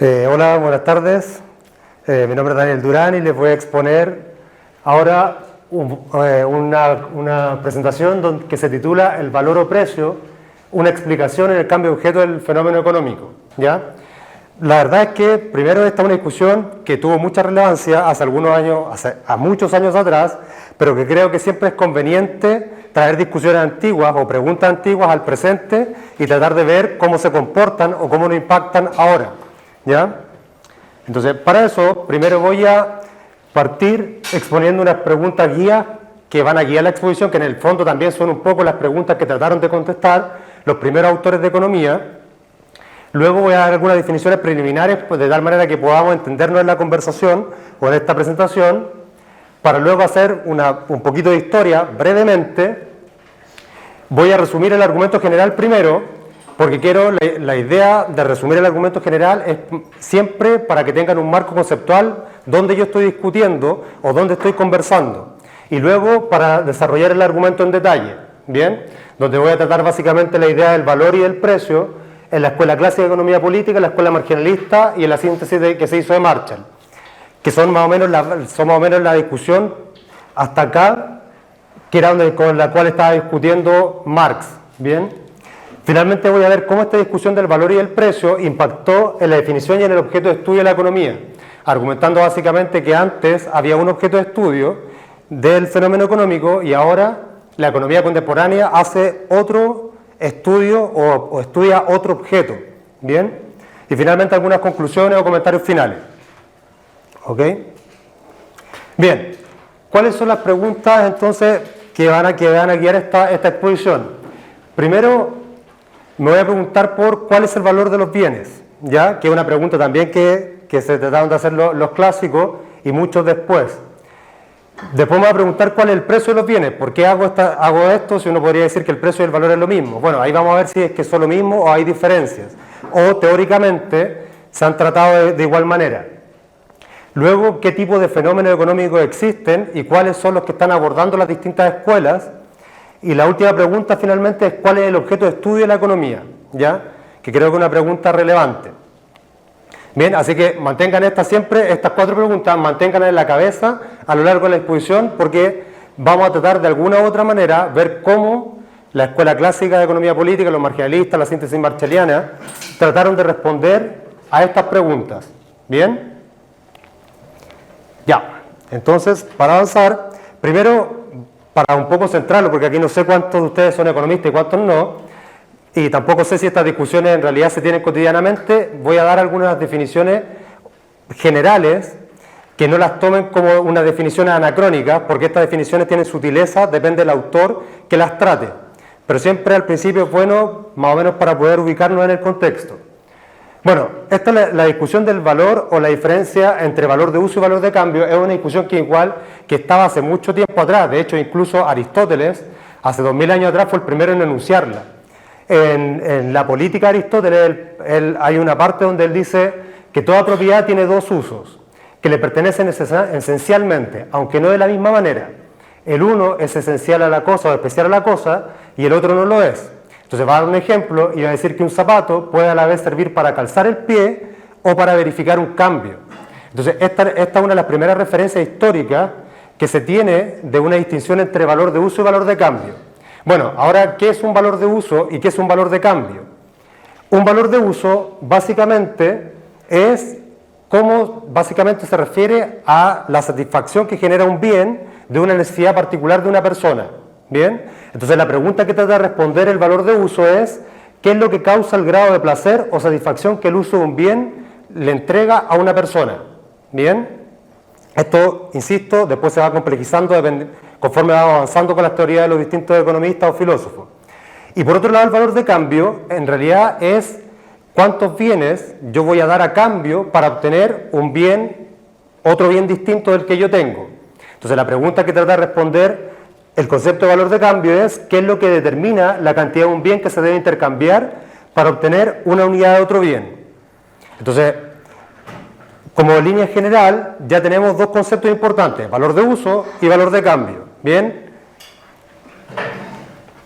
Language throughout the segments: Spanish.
Hola, buenas tardes. Mi nombre es Daniel Durán y les voy a exponer ahora una presentación que se titula El valor o precio, una explicación en el cambio de objeto del fenómeno económico. ¿Ya? La verdad es que primero esta es una discusión que tuvo mucha relevancia hace algunos años, muchos años atrás, pero que creo que siempre es conveniente traer discusiones antiguas o preguntas antiguas al presente y tratar de ver cómo se comportan o cómo nos impactan ahora. ¿Ya? Entonces, para eso, primero voy a partir exponiendo unas preguntas guías que van a guiar la exposición, que en el fondo también son un poco las preguntas que trataron de contestar los primeros autores de economía. Luego voy a dar algunas definiciones preliminares, pues, de tal manera que podamos entendernos en la conversación o en esta presentación, para luego hacer un poquito de historia brevemente. Voy a resumir el argumento general primero, porque la idea de resumir el argumento general es siempre para que tengan un marco conceptual donde yo estoy discutiendo o donde estoy conversando. Y luego para desarrollar el argumento en detalle, ¿bien? Donde voy a tratar básicamente la idea del valor y del precio en la Escuela Clásica de Economía Política, en la Escuela Marginalista y en la síntesis que se hizo de Marshall, que son más o menos la discusión hasta acá, que era con la cual estaba discutiendo Marx, ¿bien? Finalmente voy a ver cómo esta discusión del valor y del precio impactó en la definición y en el objeto de estudio de la economía, argumentando básicamente que antes había un objeto de estudio del fenómeno económico y ahora la economía contemporánea hace otro estudio o estudia otro objeto. ¿Bien? Y finalmente algunas conclusiones o comentarios finales. ¿Ok? Bien, ¿cuáles son las preguntas entonces que van a guiar esta exposición? Primero, me voy a preguntar por cuál es el valor de los bienes, ¿ya? Que es una pregunta también que se trataron de hacer los clásicos y muchos después. Después me voy a preguntar cuál es el precio de los bienes. ¿Por qué hago esto si uno podría decir que el precio y el valor es lo mismo? Bueno, ahí vamos a ver si es que son lo mismo o hay diferencias. O teóricamente se han tratado de igual manera. Luego, ¿qué tipo de fenómenos económicos existen y cuáles son los que están abordando las distintas escuelas? Y la última pregunta finalmente es cuál es el objeto de estudio de la economía, ¿ya? Que creo que es una pregunta relevante. Bien, así que mantengan estas cuatro preguntas, manténganlas en la cabeza a lo largo de la exposición, porque vamos a tratar de alguna u otra manera ver cómo la Escuela Clásica de Economía Política, los marginalistas, la síntesis marshalliana, trataron de responder a estas preguntas. ¿Bien? Ya, entonces, para avanzar, primero, para un poco centrarlo, porque aquí no sé cuántos de ustedes son economistas y cuántos no, y tampoco sé si estas discusiones en realidad se tienen cotidianamente, voy a dar algunas definiciones generales que no las tomen como unas definiciones anacrónicas, porque estas definiciones tienen sutileza, depende del autor que las trate. Pero siempre al principio es bueno, más o menos para poder ubicarnos en el contexto. Bueno, esta es la discusión del valor o la diferencia entre valor de uso y valor de cambio. Es una discusión que estaba hace mucho tiempo atrás. De hecho, incluso Aristóteles, hace 2000 años atrás, fue el primero en enunciarla. En la política de Aristóteles hay una parte donde él dice que toda propiedad tiene dos usos, que le pertenecen esencialmente, aunque no de la misma manera. El uno es esencial a la cosa o especial a la cosa, y el otro no lo es. Entonces va a dar un ejemplo y va a decir que un zapato puede a la vez servir para calzar el pie o para verificar un cambio. Entonces esta es una de las primeras referencias históricas que se tiene de una distinción entre valor de uso y valor de cambio. Bueno, ahora, ¿qué es un valor de uso y qué es un valor de cambio? Un valor de uso básicamente es cómo básicamente se refiere a la satisfacción que genera un bien de una necesidad particular de una persona. ¿Bien? Entonces la pregunta que trata de responder el valor de uso es ¿qué es lo que causa el grado de placer o satisfacción que el uso de un bien le entrega a una persona? ¿Bien? Esto, insisto, después se va complejizando conforme va avanzando con las teorías de los distintos economistas o filósofos. Y por otro lado, el valor de cambio en realidad es cuántos bienes yo voy a dar a cambio para obtener un bien, otro bien distinto del que yo tengo. Entonces la pregunta que trata de responder el concepto de valor de cambio es qué es lo que determina la cantidad de un bien que se debe intercambiar para obtener una unidad de otro bien. Entonces, como línea general, ya tenemos dos conceptos importantes, valor de uso y valor de cambio. ¿Bien?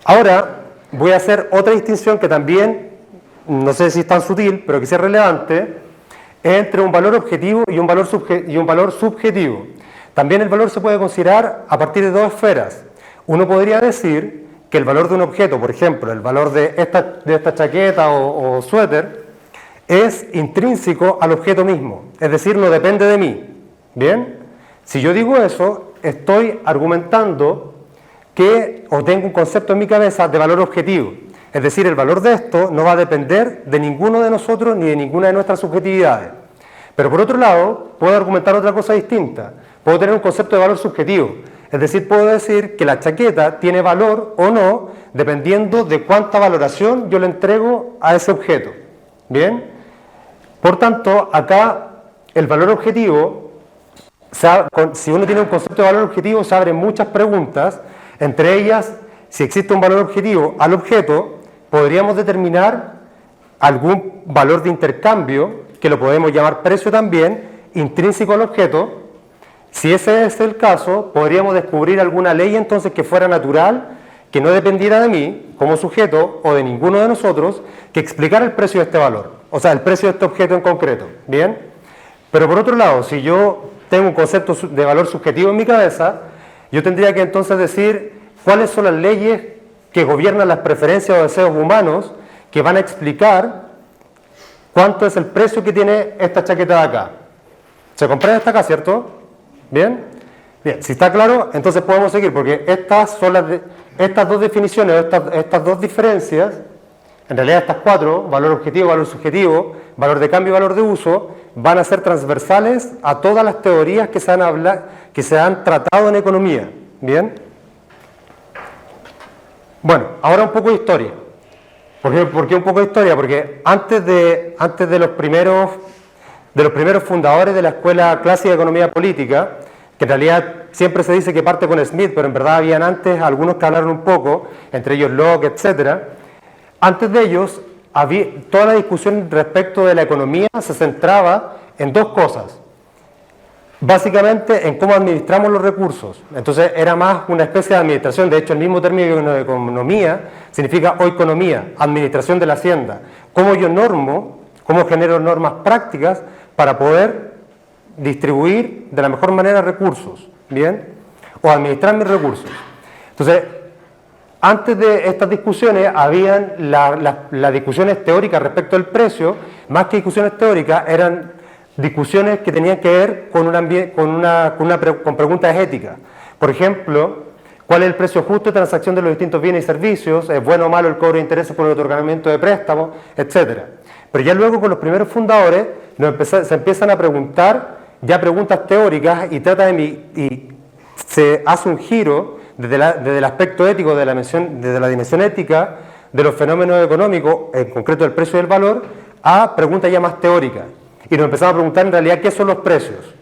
Ahora voy a hacer otra distinción que también, no sé si es tan sutil, pero que sí es relevante, es entre un valor objetivo y un valor subjetivo. También el valor se puede considerar a partir de dos esferas. Uno podría decir que el valor de un objeto, por ejemplo, el valor de esta chaqueta o suéter, es intrínseco al objeto mismo, es decir, no depende de mí. ¿Bien? Si yo digo eso, estoy argumentando o tengo un concepto en mi cabeza de valor objetivo. Es decir, el valor de esto no va a depender de ninguno de nosotros ni de ninguna de nuestras subjetividades. Pero por otro lado, puedo argumentar otra cosa distinta. Puedo tener un concepto de valor subjetivo. Es decir, puedo decir que la chaqueta tiene valor o no, dependiendo de cuánta valoración yo le entrego a ese objeto. ¿Bien? Por tanto, acá el valor objetivo, si uno tiene un concepto de valor objetivo, se abren muchas preguntas. Entre ellas, si existe un valor objetivo al objeto, podríamos determinar algún valor de intercambio, que lo podemos llamar precio también, intrínseco al objeto. Si ese es el caso, podríamos descubrir alguna ley entonces que fuera natural, que no dependiera de mí como sujeto o de ninguno de nosotros, que explicara el precio de este valor, o sea, el precio de este objeto en concreto. ¿Bien? Pero por otro lado, si yo tengo un concepto de valor subjetivo en mi cabeza, yo tendría que entonces decir cuáles son las leyes que gobiernan las preferencias o deseos humanos que van a explicar cuánto es el precio que tiene esta chaqueta de acá. ¿Se comprende hasta acá, cierto? ¿Bien? Bien, si está claro, entonces podemos seguir, porque estas dos definiciones, estas dos diferencias, en realidad estas cuatro, valor objetivo, valor subjetivo, valor de cambio y valor de uso, van a ser transversales a todas las teorías que se han tratado en economía. ¿Bien? Bueno, ahora un poco de historia. ¿Por qué un poco de historia? Porque antes de los primeros fundadores de la Escuela Clásica de Economía Política, que en realidad siempre se dice que parte con Smith, pero en verdad habían antes algunos que hablaron un poco, entre ellos Locke, etc. Antes de ellos, toda la discusión respecto de la economía se centraba en dos cosas. Básicamente en cómo administramos los recursos. Entonces era más una especie de administración. De hecho, el mismo término de economía significa oikonomía, administración de la hacienda. Cómo yo normo, cómo genero normas prácticas para poder distribuir de la mejor manera recursos, ¿bien? O administrar mis recursos. Entonces, antes de estas discusiones habían las discusiones teóricas respecto al precio. Más que discusiones teóricas, eran discusiones que tenían que ver con preguntas éticas. Por ejemplo, ¿cuál es el precio justo de transacción de los distintos bienes y servicios? ¿Es bueno o malo el cobro de intereses por el otorgamiento de préstamos? Etcétera. Pero ya luego con los primeros fundadores se empiezan a preguntar ya preguntas teóricas y se hace un giro desde el aspecto ético, desde la dimensión ética de los fenómenos económicos, en concreto el precio y el valor, a preguntas ya más teóricas. Y nos empezamos a preguntar en realidad qué son los precios,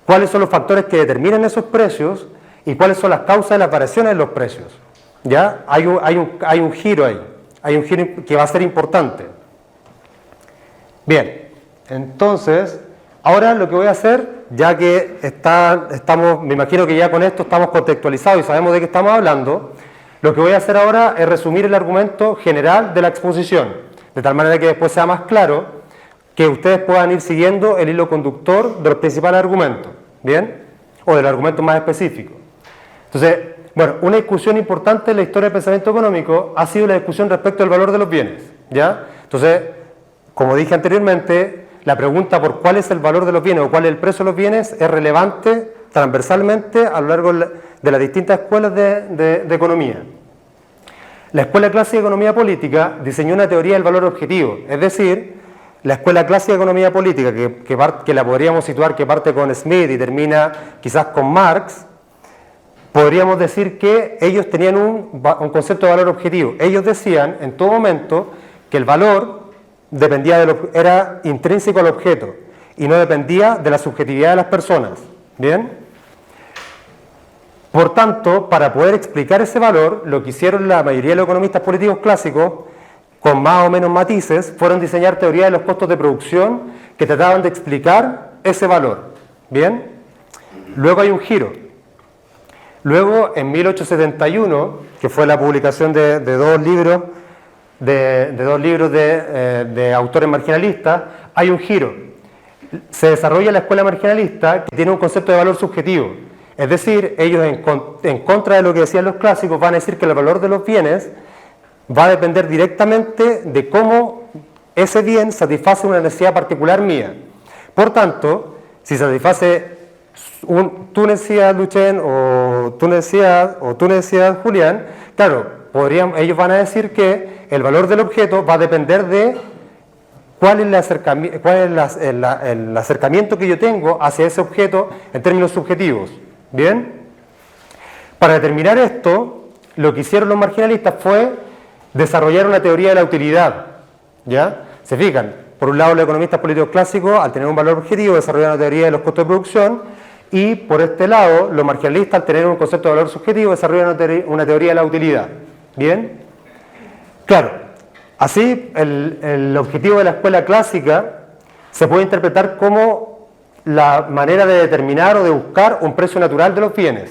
cuáles son los factores que determinan esos precios y cuáles son las causas de las variaciones en los precios. ¿Ya? Hay un giro ahí, hay un giro que va a ser importante. Bien, entonces, ahora lo que voy a hacer, ya que me imagino que ya con esto estamos contextualizados y sabemos de qué estamos hablando, lo que voy a hacer ahora es resumir el argumento general de la exposición, de tal manera que después sea más claro, que ustedes puedan ir siguiendo el hilo conductor de los principales argumentos, ¿bien? O del argumento más específico. Entonces, bueno, una discusión importante en la historia del pensamiento económico ha sido la discusión respecto al valor de los bienes, ¿ya? Entonces, como dije anteriormente, la pregunta por cuál es el valor de los bienes o cuál es el precio de los bienes es relevante transversalmente a lo largo de las distintas escuelas de economía. La Escuela Clásica de Economía Política diseñó una teoría del valor objetivo, es decir, la Escuela Clásica de Economía Política, que la podríamos situar que parte con Smith y termina quizás con Marx, podríamos decir que ellos tenían un concepto de valor objetivo. Ellos decían en todo momento que el valor era intrínseco al objeto y no dependía de la subjetividad de las personas. ¿Bien? Por tanto, para poder explicar ese valor, lo que hicieron la mayoría de los economistas políticos clásicos, con más o menos matices, fueron diseñar teorías de los costos de producción que trataban de explicar ese valor. ¿Bien? Luego hay un giro. Luego, en 1871, que fue la publicación de dos libros de autores marginalistas, hay un giro. se desarrolla la escuela marginalista, que tiene un concepto de valor subjetivo. Es decir, ellos en contra de lo que decían los clásicos van a decir que el valor de los bienes va a depender directamente de cómo ese bien satisface una necesidad particular mía. Por tanto, si satisface tu necesidad, Luchen, o tu necesidad, Julián, claro, ellos van a decir que el valor del objeto va a depender de cuál es el acercamiento que yo tengo hacia ese objeto en términos subjetivos. ¿Bien? Para determinar esto, lo que hicieron los marginalistas fue desarrollar una teoría de la utilidad. ¿Ya? Se fijan, por un lado los economistas políticos clásicos, al tener un valor objetivo, desarrollaron una teoría de los costos de producción, y por este lado, los marginalistas, al tener un concepto de valor subjetivo, desarrollaron una teoría de la utilidad. ¿Bien? Claro, así el objetivo de la escuela clásica se puede interpretar como la manera de determinar o de buscar un precio natural de los bienes.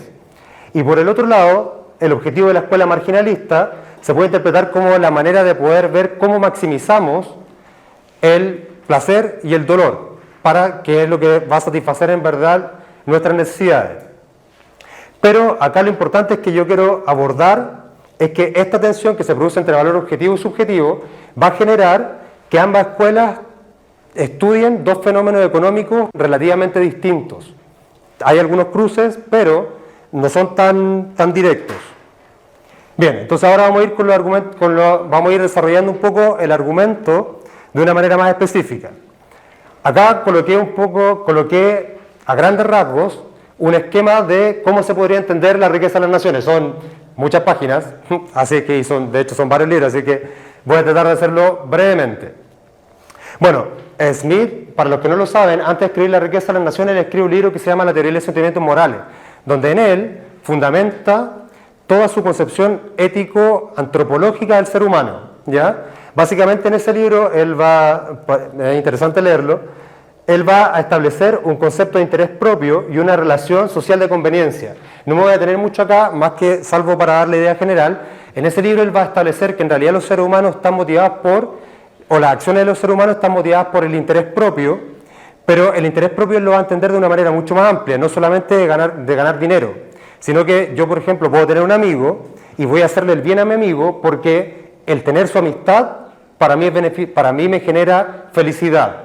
Y por el otro lado, el objetivo de la escuela marginalista se puede interpretar como la manera de poder ver cómo maximizamos el placer y el dolor, para que es lo que va a satisfacer en verdad nuestras necesidades. Pero acá lo importante es que yo quiero abordar es que esta tensión que se produce entre valor objetivo y subjetivo va a generar que ambas escuelas estudien dos fenómenos económicos relativamente distintos. Hay algunos cruces, pero no son tan directos. Bien, entonces ahora vamos a ir con los argumentos, vamos a ir desarrollando un poco el argumento de una manera más específica. Acá coloqué a grandes rasgos un esquema de cómo se podría entender la riqueza de las naciones. Son muchas páginas, así que de hecho son varios libros, así que voy a tratar de hacerlo brevemente. Bueno, Smith, para los que no lo saben, antes de escribir La riqueza de las naciones, él escribe un libro que se llama La teoría de los sentimientos morales, donde en él fundamenta toda su concepción ético-antropológica del ser humano. ¿Ya? Básicamente en ese libro, es interesante leerlo, él va a establecer un concepto de interés propio y una relación social de conveniencia. No me voy a detener mucho acá, más que salvo para dar la idea general. En ese libro él va a establecer que en realidad los seres humanos están motivados las acciones de los seres humanos están motivadas por el interés propio, pero el interés propio él lo va a entender de una manera mucho más amplia, no solamente de ganar dinero, sino que yo, por ejemplo, puedo tener un amigo y voy a hacerle el bien a mi amigo porque el tener su amistad para mí me genera felicidad.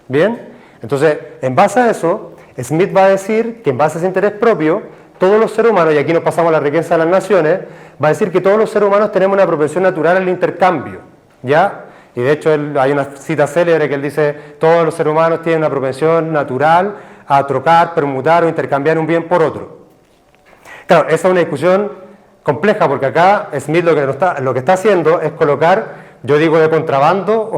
¿Bien? Entonces, en base a eso, Smith va a decir que en base a ese interés propio, todos los seres humanos, y aquí nos pasamos a la riqueza de las naciones, va a decir que todos los seres humanos tenemos una propensión natural al intercambio. ¿Ya? Y de hecho hay una cita célebre que él dice, todos los seres humanos tienen una propensión natural a trocar, permutar o intercambiar un bien por otro. Claro, esa es una discusión compleja porque acá Smith lo que está haciendo es colocar, yo digo de contrabando,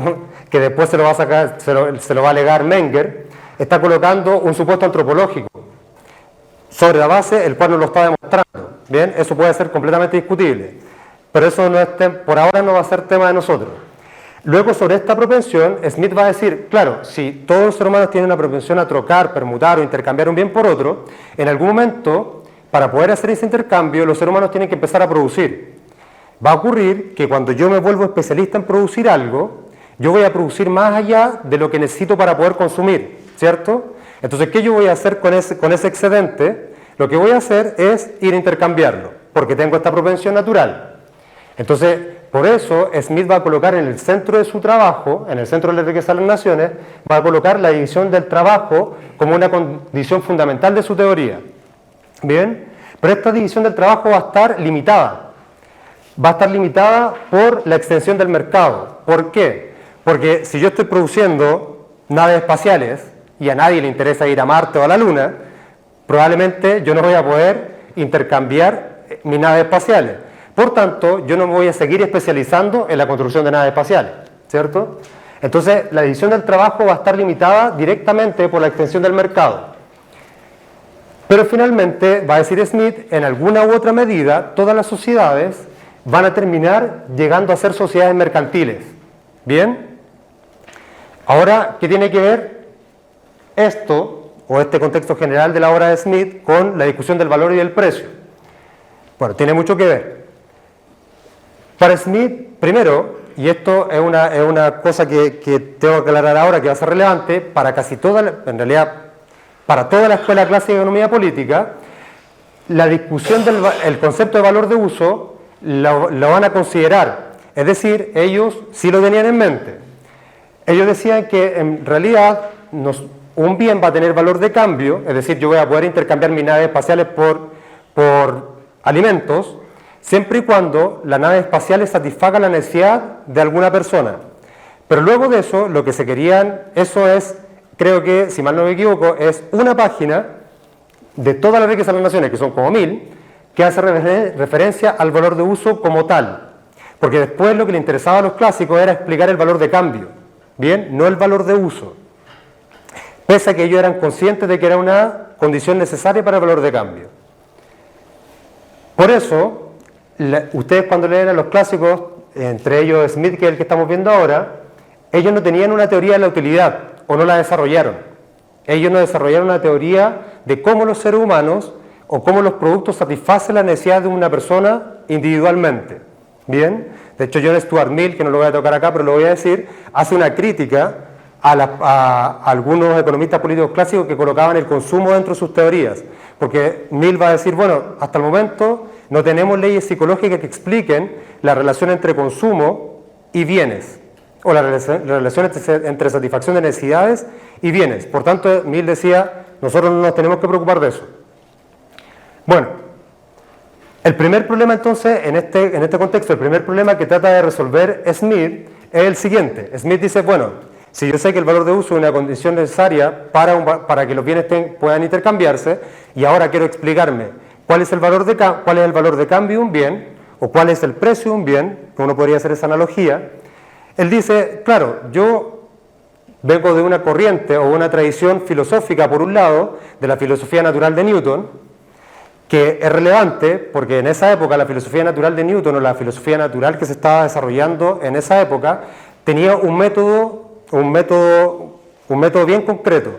que después se lo va a sacar, se lo va a alegar Menger, está colocando un supuesto antropológico sobre la base el cual nos lo está demostrando. Bien, eso puede ser completamente discutible, pero eso por ahora no va a ser tema de nosotros. Luego, sobre esta propensión, Smith va a decir, claro, si todos los seres humanos tienen una propensión a trocar, permutar o intercambiar un bien por otro, en algún momento, para poder hacer ese intercambio, los seres humanos tienen que empezar a producir. Va a ocurrir que cuando yo me vuelvo especialista en producir algo, yo voy a producir más allá de lo que necesito para poder consumir, ¿cierto? Entonces, ¿qué yo voy a hacer con ese excedente? Lo que voy a hacer es ir a intercambiarlo, porque tengo esta propensión natural. Entonces, por eso Smith va a colocar en el centro de su trabajo, en el centro de la riqueza de las naciones, va a colocar la división del trabajo como una condición fundamental de su teoría. ¿Bien? Pero esta división del trabajo va a estar limitada. Va a estar limitada por la extensión del mercado. ¿Por qué? Porque si yo estoy produciendo naves espaciales y a nadie le interesa ir a Marte o a la Luna, probablemente yo no voy a poder intercambiar mis naves espaciales. Por tanto, yo no me voy a seguir especializando en la construcción de naves espaciales, ¿cierto? Entonces, la división del trabajo va a estar limitada directamente por la extensión del mercado. Pero finalmente, va a decir Smith, en alguna u otra medida, todas las sociedades van a terminar llegando a ser sociedades mercantiles. ¿Bien? Ahora, ¿qué tiene que ver esto, o este contexto general de la obra de Smith, con la discusión del valor y del precio? Bueno, tiene mucho que ver. Para Smith, primero, y esto es una cosa que tengo que aclarar ahora, que va a ser relevante para casi en realidad, para toda la escuela clásica de economía política, la discusión del concepto de valor de uso lo van a considerar. Es decir, ellos sí lo tenían en mente. Ellos decían que en realidad un bien va a tener valor de cambio, es decir, yo voy a poder intercambiar mis naves espaciales por alimentos, siempre y cuando las naves espaciales satisfagan la necesidad de alguna persona. Pero luego de eso, lo que se querían, eso es, creo que, si mal no me equivoco, es una página de todas las riquezas de las naciones, que son como 1000, que hace referencia al valor de uso como tal. Porque después lo que le interesaba a los clásicos era explicar el valor de cambio, ¿bien? No el valor de uso. Pese a que ellos eran conscientes de que era una condición necesaria para el valor de cambio. Por eso, ustedes cuando leen a los clásicos, entre ellos Smith, que es el que estamos viendo ahora, ellos no tenían una teoría de la utilidad, o no la desarrollaron. Ellos no desarrollaron una teoría de cómo los seres humanos o cómo los productos satisfacen la necesidad de una persona individualmente. ¿Bien? De hecho, John Stuart Mill, que no lo voy a tocar acá, pero lo voy a decir, hace una crítica a algunos economistas políticos clásicos que colocaban el consumo dentro de sus teorías. Porque Mill va a decir, bueno, hasta el momento no tenemos leyes psicológicas que expliquen la relación entre consumo y bienes, o la relación entre satisfacción de necesidades y bienes. Por tanto, Mill decía, nosotros no nos tenemos que preocupar de eso. Bueno, el primer problema entonces, en este contexto, el primer problema que trata de resolver Smith es el siguiente. Smith dice, bueno, si yo sé que el valor de uso es una condición necesaria para que los bienes puedan intercambiarse, y ahora quiero explicarme cuál es el valor de cambio de un bien, o cuál es el precio de un bien, que uno podría hacer esa analogía, él dice, claro, yo vengo de una corriente o una tradición filosófica, por un lado, de la filosofía natural de Newton, que es relevante porque en esa época la filosofía natural de Newton, o la filosofía natural que se estaba desarrollando en esa época, tenía un método bien concreto.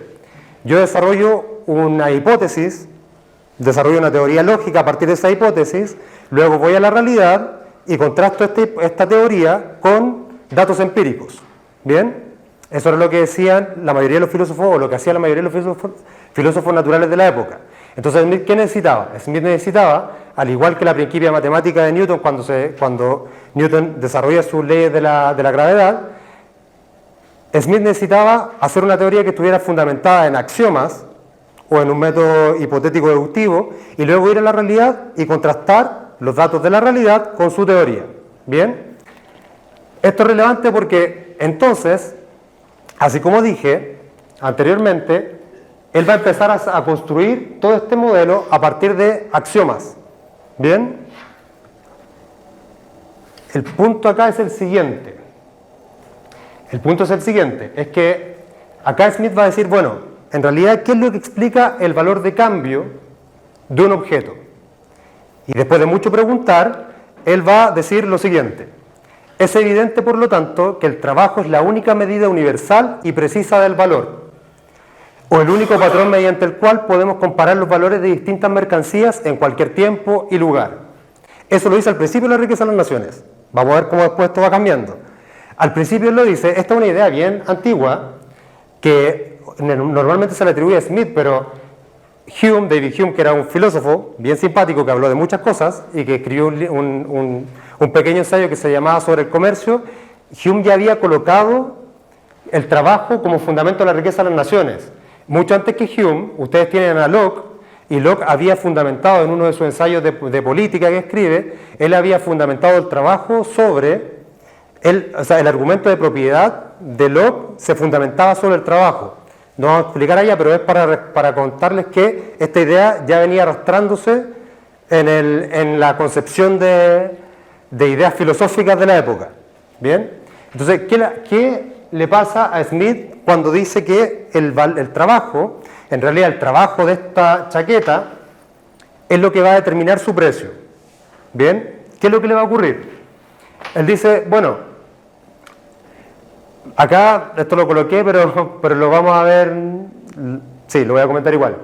Yo desarrollo una hipótesis, desarrollo una teoría lógica a partir de esa hipótesis, luego voy a la realidad y contrasto esta teoría con datos empíricos. ¿Bien? Eso era lo que decían la mayoría de los filósofos, o lo que hacían la mayoría de los filósofos naturales de la época. Entonces, Smith, ¿qué necesitaba? Smith necesitaba, al igual que la principia matemática de Newton, cuando Newton desarrolla sus leyes de la gravedad, Smith necesitaba hacer una teoría que estuviera fundamentada en axiomas o en un método hipotético deductivo, y luego ir a la realidad y contrastar los datos de la realidad con su teoría. ¿Bien? Esto es relevante porque entonces, así como dije anteriormente, él va a empezar a construir todo este modelo a partir de axiomas. ¿Bien? El punto acá es el siguiente. Es que acá Smith va a decir, bueno, en realidad, ¿qué es lo que explica el valor de cambio de un objeto? Y después de mucho preguntar, él va a decir lo siguiente. Es evidente, por lo tanto, que el trabajo es la única medida universal y precisa del valor, o el único patrón mediante el cual podemos comparar los valores de distintas mercancías en cualquier tiempo y lugar. Eso lo dice al principio de la riqueza de las naciones. Vamos a ver cómo después esto va cambiando. Al principio él lo dice, esta es una idea bien antigua, que normalmente se le atribuye a Smith, pero David Hume, que era un filósofo bien simpático, que habló de muchas cosas, y que escribió un pequeño ensayo que se llamaba Sobre el comercio, Hume ya había colocado el trabajo como fundamento de la riqueza de las naciones. Mucho antes que Hume, ustedes tienen a Locke, y Locke había fundamentado en uno de sus ensayos de política que escribe, él había fundamentado el trabajo sobre, el argumento de propiedad de Locke se fundamentaba sobre el trabajo. No vamos a explicar allá, pero es para contarles que esta idea ya venía arrastrándose en la concepción de ideas filosóficas de la época. ¿Bien? Entonces, ¿qué le pasa a Smith cuando dice que el trabajo, en realidad el trabajo de esta chaqueta, es lo que va a determinar su precio? ¿Bien? ¿Qué es lo que le va a ocurrir? Él dice, bueno, acá esto lo coloqué, pero lo vamos a ver, sí, lo voy a comentar igual.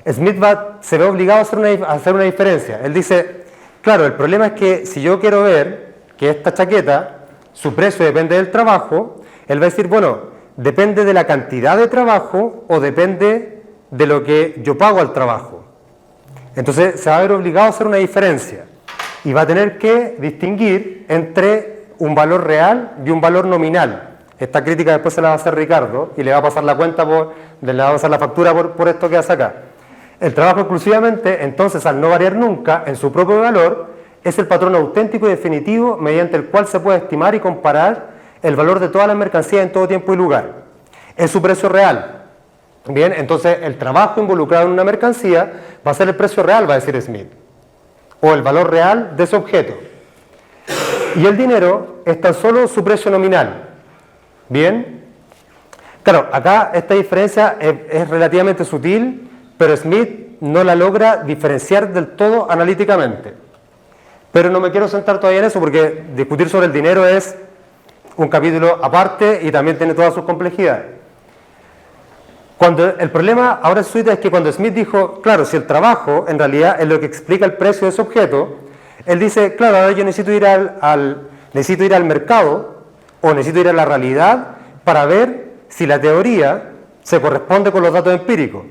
Smith se ve obligado a hacer una diferencia. Él dice, claro, el problema es que si yo quiero ver que esta chaqueta su precio depende del trabajo, él va a decir, bueno, depende de la cantidad de trabajo o depende de lo que yo pago al trabajo. Entonces se va a ver obligado a hacer una diferencia y va a tener que distinguir entre un valor real y un valor nominal. Esta crítica después se la va a hacer Ricardo y le va a pasar la cuenta, le va a pasar la factura por esto que hace acá. El trabajo exclusivamente, entonces, al no variar nunca en su propio valor, es el patrón auténtico y definitivo mediante el cual se puede estimar y comparar el valor de todas las mercancías en todo tiempo y lugar. Es su precio real. Bien, entonces el trabajo involucrado en una mercancía va a ser el precio real, va a decir Smith, o el valor real de ese objeto. Y el dinero es tan solo su precio nominal. Bien, claro, acá esta diferencia es relativamente sutil, pero Smith no la logra diferenciar del todo analíticamente. Pero no me quiero sentar todavía en eso porque discutir sobre el dinero es un capítulo aparte y también tiene todas sus complejidades. El problema ahora es que cuando Smith dijo, claro, si el trabajo en realidad es lo que explica el precio de ese objeto, él dice, claro, ahora yo necesito ir al mercado o necesito ir a la realidad para ver si la teoría se corresponde con los datos empíricos.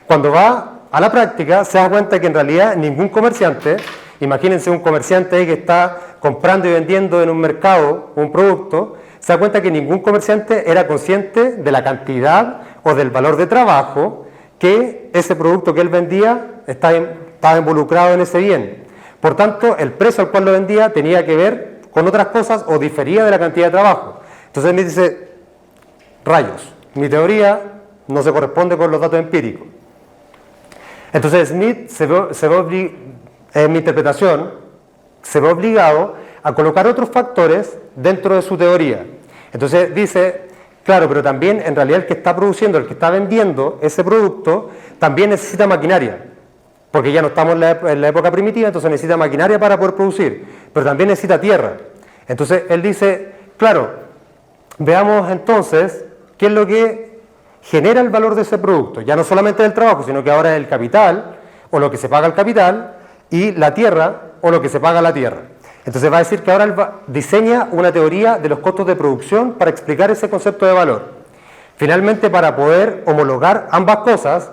Cuando va a la práctica se da cuenta que en realidad ningún comerciante, imagínense un comerciante ahí que está comprando y vendiendo en un mercado un producto, se da cuenta que ningún comerciante era consciente de la cantidad o del valor de trabajo que ese producto que él vendía estaba involucrado en ese bien. Por tanto, el precio al cual lo vendía tenía que ver con otras cosas o difería de la cantidad de trabajo. Entonces él me dice, rayos, mi teoría no se corresponde con los datos empíricos. Entonces Smith en mi interpretación, se ve obligado a colocar otros factores dentro de su teoría. Entonces dice, claro, pero también en realidad el que está produciendo, el que está vendiendo ese producto, también necesita maquinaria, porque ya no estamos en la época primitiva, entonces necesita maquinaria para poder producir, pero también necesita tierra. Entonces él dice, claro, veamos entonces qué es lo que genera el valor de ese producto, ya no solamente del trabajo, sino que ahora es el capital, o lo que se paga al capital, y la tierra, o lo que se paga a la tierra. Entonces va a decir que ahora él diseña una teoría de los costos de producción para explicar ese concepto de valor. Finalmente, para poder homologar ambas cosas,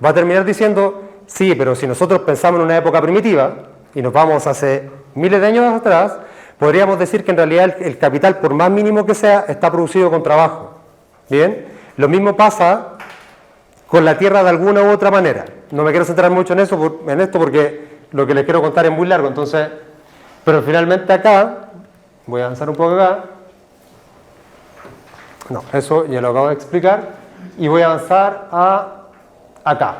va a terminar diciendo, sí, pero si nosotros pensamos en una época primitiva, y nos vamos hace miles de años atrás, podríamos decir que en realidad el capital, por más mínimo que sea, está producido con trabajo. ¿Bien? Lo mismo pasa con la tierra de alguna u otra manera. No me quiero centrar mucho en esto porque lo que les quiero contar es muy largo, entonces, pero finalmente acá, voy a avanzar un poco acá, no, eso ya lo acabo de explicar, y voy a avanzar acá.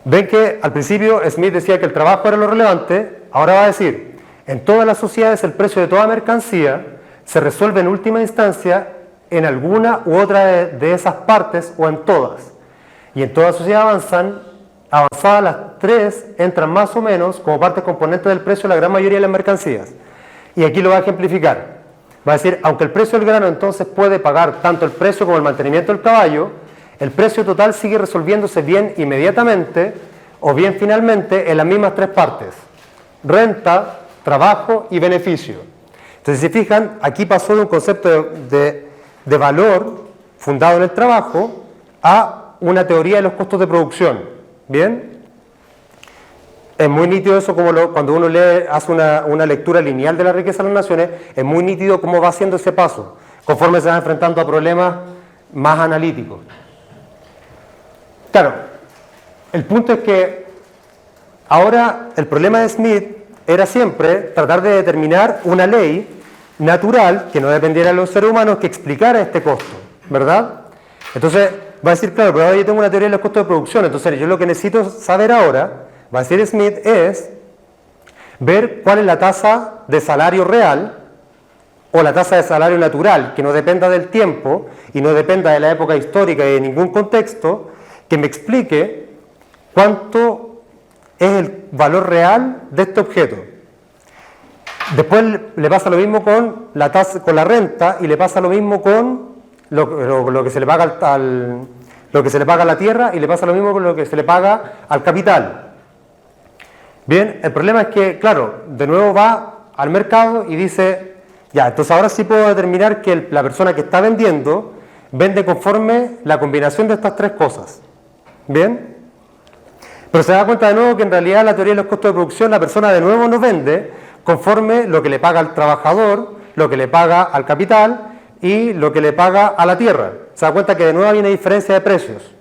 Ven que al principio Smith decía que el trabajo era lo relevante, ahora va a decir, en todas las sociedades el precio de toda mercancía se resuelve en última instancia en alguna u otra de esas partes o en todas. Y en toda sociedad avanzadas las tres entran más o menos como partes componentes del precio de la gran mayoría de las mercancías. Y aquí lo va a ejemplificar. Va a decir, aunque el precio del grano entonces puede pagar tanto el precio como el mantenimiento del caballo, el precio total sigue resolviéndose bien inmediatamente o bien finalmente en las mismas tres partes: renta, trabajo y beneficio. Entonces, si fijan, aquí pasó de un concepto de valor fundado en el trabajo a una teoría de los costos de producción. ¿Bien? Es muy nítido eso, cuando uno hace una lectura lineal de la riqueza de las naciones, es muy nítido cómo va haciendo ese paso, conforme se va enfrentando a problemas más analíticos. Claro, el punto es que ahora el problema de Smith era siempre tratar de determinar una ley natural que no dependiera de los seres humanos que explicara este costo, ¿verdad? Entonces va a decir, claro, pero ahora yo tengo una teoría de los costos de producción, entonces yo lo que necesito saber ahora, va a decir Smith, es ver cuál es la tasa de salario real o la tasa de salario natural, que no dependa del tiempo y no dependa de la época histórica y de ningún contexto, que me explique cuánto es el valor real de este objeto. Después le pasa lo mismo con la tasa, con la renta, y le pasa lo mismo con lo que se le paga lo que se le paga a la tierra, y le pasa lo mismo con lo que se le paga al capital. Bien, el problema es que, claro, de nuevo va al mercado y dice, Ya, entonces ahora sí puedo determinar que la persona que está vendiendo vende conforme la combinación de estas tres cosas. ¿Bien? Pero se da cuenta de nuevo que en realidad la teoría de los costos de producción, la persona de nuevo no vende conforme lo que le paga al trabajador, lo que le paga al capital y lo que le paga a la tierra. Se da cuenta que de nuevo hay una diferencia de precios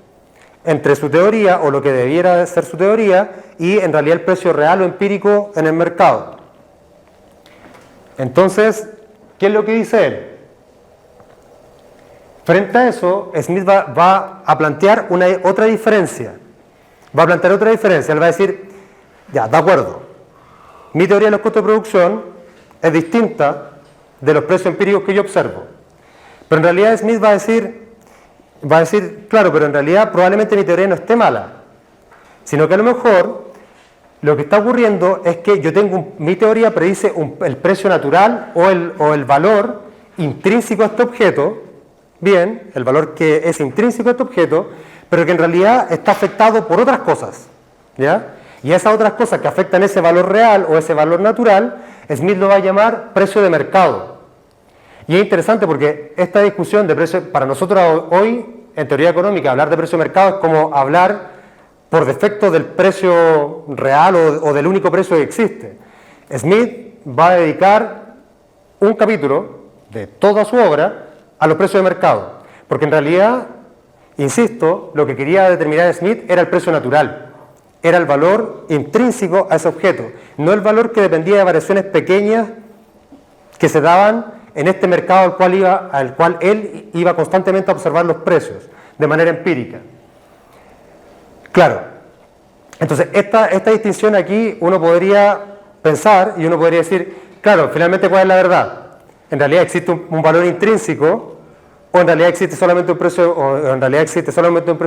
entre su teoría o lo que debiera de ser su teoría y en realidad el precio real o empírico en el mercado. Entonces, ¿qué es lo que dice él? Frente a eso, Smith va a plantear otra diferencia. Va a plantear otra diferencia. Él va a decir, ya, de acuerdo, mi teoría de los costos de producción es distinta de los precios empíricos que yo observo. Pero en realidad Smith va a decir, claro, pero en realidad probablemente mi teoría no esté mala, sino que a lo mejor lo que está ocurriendo es que yo tengo mi teoría predice el precio natural o el valor intrínseco a este objeto, bien, el valor que es intrínseco a este objeto, pero que en realidad está afectado por otras cosas, ¿ya? Y esas otras cosas que afectan ese valor real o ese valor natural, Smith lo va a llamar precio de mercado. Y es interesante porque esta discusión de precio, para nosotros hoy, en teoría económica, hablar de precio de mercado es como hablar por defecto del precio real o del único precio que existe. Smith va a dedicar un capítulo de toda su obra a los precios de mercado, porque en realidad, insisto, lo que quería determinar Smith era el precio natural, era el valor intrínseco a ese objeto, no el valor que dependía de variaciones pequeñas que se daban en este mercado al cual él iba constantemente a observar los precios de manera empírica. Claro, entonces esta distinción aquí uno podría pensar y uno podría decir, claro, finalmente ¿cuál es la verdad? En realidad existe un valor intrínseco o en realidad existe solamente un precio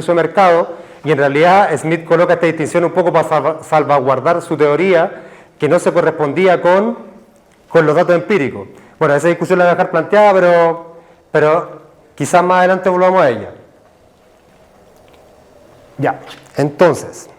de mercado, y en realidad Smith coloca esta distinción un poco para salvaguardar su teoría que no se correspondía con los datos empíricos. Bueno, esa discusión la voy a dejar planteada, pero quizás más adelante volvamos a ella. Ya, entonces,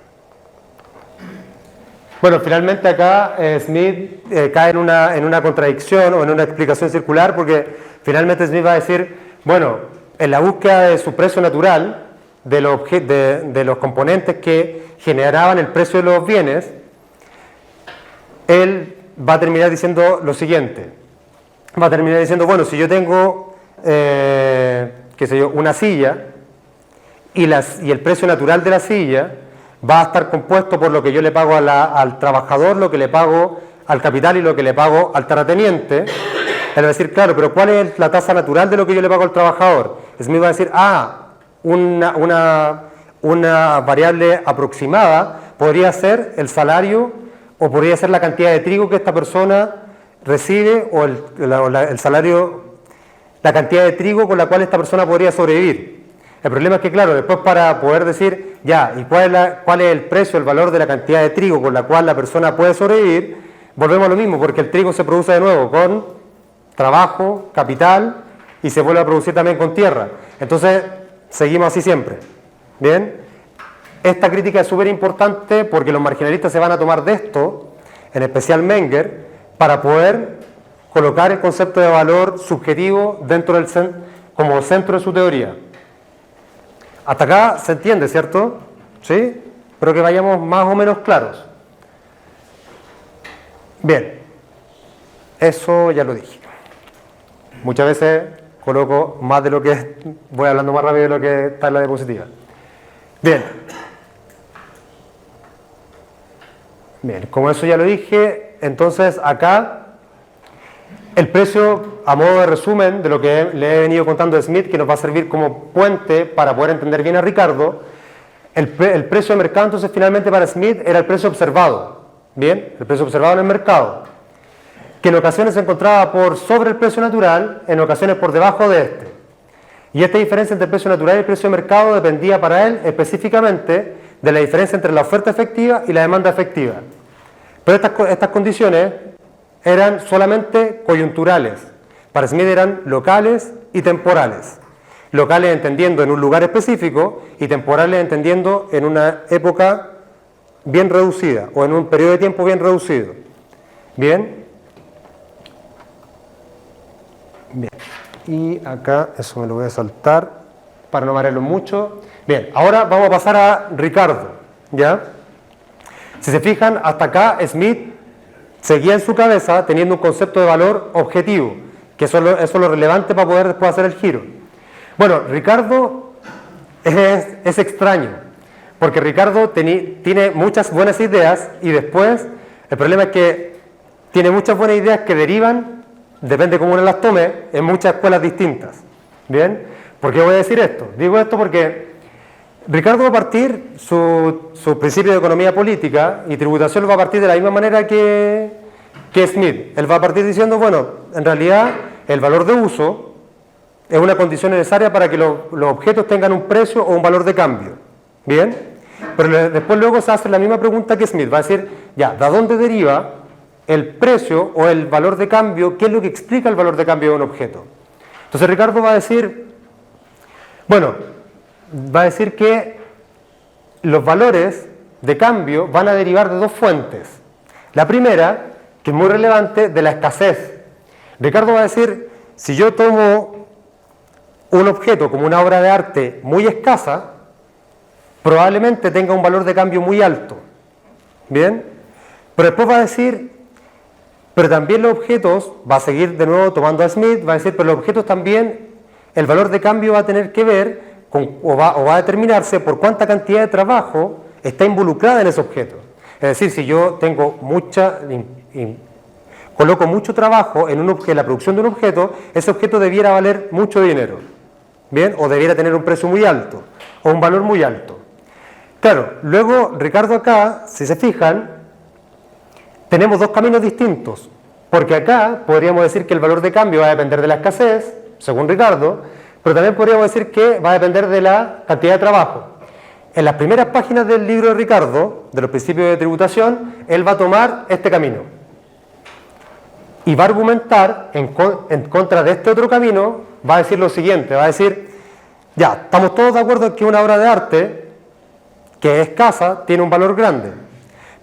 bueno, finalmente acá Smith cae en una contradicción o en una explicación circular, porque finalmente Smith va a decir, bueno, en la búsqueda de su precio natural, de los componentes que generaban el precio de los bienes, él va a terminar diciendo lo siguiente. Va a terminar diciendo, bueno, si yo tengo, una silla y el precio natural de la silla va a estar compuesto por lo que yo le pago al trabajador, lo que le pago al capital y lo que le pago al terrateniente. Él va a decir, claro, pero ¿cuál es la tasa natural de lo que yo le pago al trabajador? Smith va a decir, una variable aproximada podría ser el salario o podría ser la cantidad de trigo que esta persona recibe o el salario, la cantidad de trigo con la cual esta persona podría sobrevivir. El problema es que, claro, después para poder decir, ya, ¿y cuál es el precio, el valor de la cantidad de trigo con la cual la persona puede sobrevivir? Volvemos a lo mismo, porque el trigo se produce de nuevo con trabajo, capital, y se vuelve a producir también con tierra. Entonces, seguimos así siempre. ¿Bien? Esta crítica es súper importante porque los marginalistas se van a tomar de esto, en especial Menger, para poder colocar el concepto de valor subjetivo dentro como centro de su teoría. Hasta acá se entiende, ¿cierto? ¿Sí? Espero que vayamos más o menos claros. Bien, eso ya lo dije. Muchas veces coloco más de lo que voy hablando más rápido de lo que está en la diapositiva. Bien. Bien, como eso ya lo dije, entonces acá el precio, a modo de resumen de lo que le he venido contando a Smith, que nos va a servir como puente para poder entender bien a Ricardo, el precio de mercado entonces finalmente para Smith era el precio observado, bien, el precio observado en el mercado, que en ocasiones se encontraba por sobre el precio natural, en ocasiones por debajo de este. Y esta diferencia entre el precio natural y el precio de mercado dependía para él específicamente de la diferencia entre la oferta efectiva y la demanda efectiva. Pero estas condiciones eran solamente coyunturales. Para Smith eran locales y temporales. Locales entendiendo en un lugar específico y temporales entendiendo en una época bien reducida o en un periodo de tiempo bien reducido. Bien. Bien, y acá eso me lo voy a saltar para no marearlo mucho. Bien, ahora vamos a pasar a Ricardo, ¿ya? Si se fijan, hasta acá Smith seguía en su cabeza teniendo un concepto de valor objetivo, que eso es lo relevante para poder después hacer el giro. Bueno, Ricardo es extraño, porque Ricardo tiene muchas buenas ideas y después el problema es que tiene muchas buenas ideas que derivan, depende cómo uno las tome, en muchas escuelas distintas. ¿Bien? ¿Por qué voy a decir esto? Digo esto porque Ricardo va a partir su principio de economía política y tributación lo va a partir de la misma manera que Smith. Él va a partir diciendo, bueno, en realidad el valor de uso es una condición necesaria para que los objetos tengan un precio o un valor de cambio. ¿Bien? Pero después luego se hace la misma pregunta que Smith. Va a decir, ya, ¿de dónde deriva el precio o el valor de cambio? ¿Qué es lo que explica el valor de cambio de un objeto? Entonces Ricardo va a decir, bueno, va a decir que los valores de cambio van a derivar de dos fuentes. La primera, que es muy relevante, de la escasez. Ricardo va a decir, si yo tomo un objeto como una obra de arte muy escasa, probablemente tenga un valor de cambio muy alto. ¿Bien? Pero después va a decir, pero también los objetos, va a seguir de nuevo tomando a Smith, va a decir, pero los objetos también, el valor de cambio va a tener que ver o va a determinarse por cuánta cantidad de trabajo está involucrada en ese objeto. Es decir, si yo tengo coloco mucho trabajo en la producción de un objeto, ese objeto debiera valer mucho dinero, ¿bien? O debiera tener un precio muy alto, o un valor muy alto. Claro, luego Ricardo acá, si se fijan, tenemos dos caminos distintos, porque acá podríamos decir que el valor de cambio va a depender de la escasez, según Ricardo, pero también podríamos decir que va a depender de la cantidad de trabajo. En las primeras páginas del libro de Ricardo, de los principios de tributación, él va a tomar este camino y va a argumentar en contra de este otro camino. Va a decir lo siguiente, va a decir, ya, estamos todos de acuerdo en que una obra de arte que es escasa tiene un valor grande,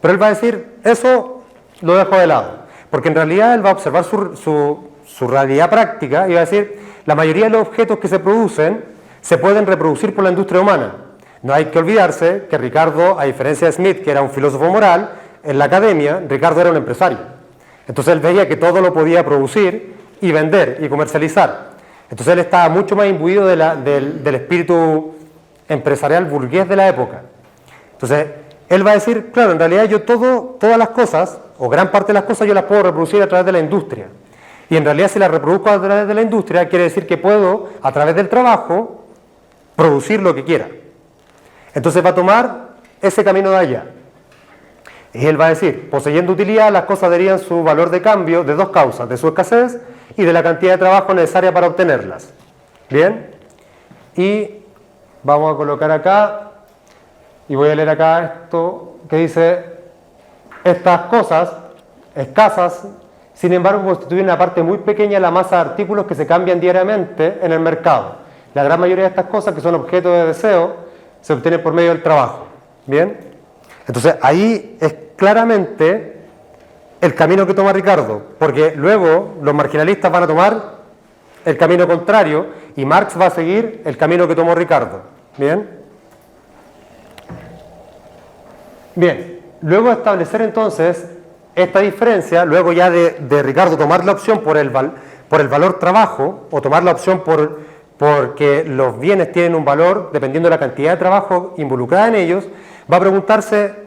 pero él va a decir, eso lo dejo de lado, porque en realidad él va a observar su realidad práctica y va a decir, la mayoría de los objetos que se producen se pueden reproducir por la industria humana. No hay que olvidarse que Ricardo, a diferencia de Smith, que era un filósofo moral, en la academia, Ricardo era un empresario. Entonces él veía que todo lo podía producir y vender y comercializar. Entonces él estaba mucho más imbuido del espíritu empresarial burgués de la época. Entonces él va a decir, claro, en realidad yo todas las cosas, o gran parte de las cosas, yo las puedo reproducir a través de la industria. Y en realidad si las reproduzco a través de la industria, quiere decir que puedo, a través del trabajo, producir lo que quiera. Entonces va a tomar ese camino de allá. Y él va a decir, poseyendo utilidad, las cosas derivan su valor de cambio de dos causas, de su escasez y de la cantidad de trabajo necesaria para obtenerlas. ¿Bien? Y vamos a colocar acá, y voy a leer acá esto que dice, estas cosas escasas, sin embargo, constituyen una parte muy pequeña de la masa de artículos que se cambian diariamente en el mercado. La gran mayoría de estas cosas, que son objetos de deseo, se obtienen por medio del trabajo. ¿Bien? Entonces, ahí es claramente el camino que toma Ricardo, porque luego los marginalistas van a tomar el camino contrario y Marx va a seguir el camino que tomó Ricardo. ¿Bien? Bien, luego de establecer entonces esta diferencia, luego ya de Ricardo tomar la opción por el valor trabajo, o tomar la opción porque los bienes tienen un valor dependiendo de la cantidad de trabajo involucrada en ellos, va a preguntarse,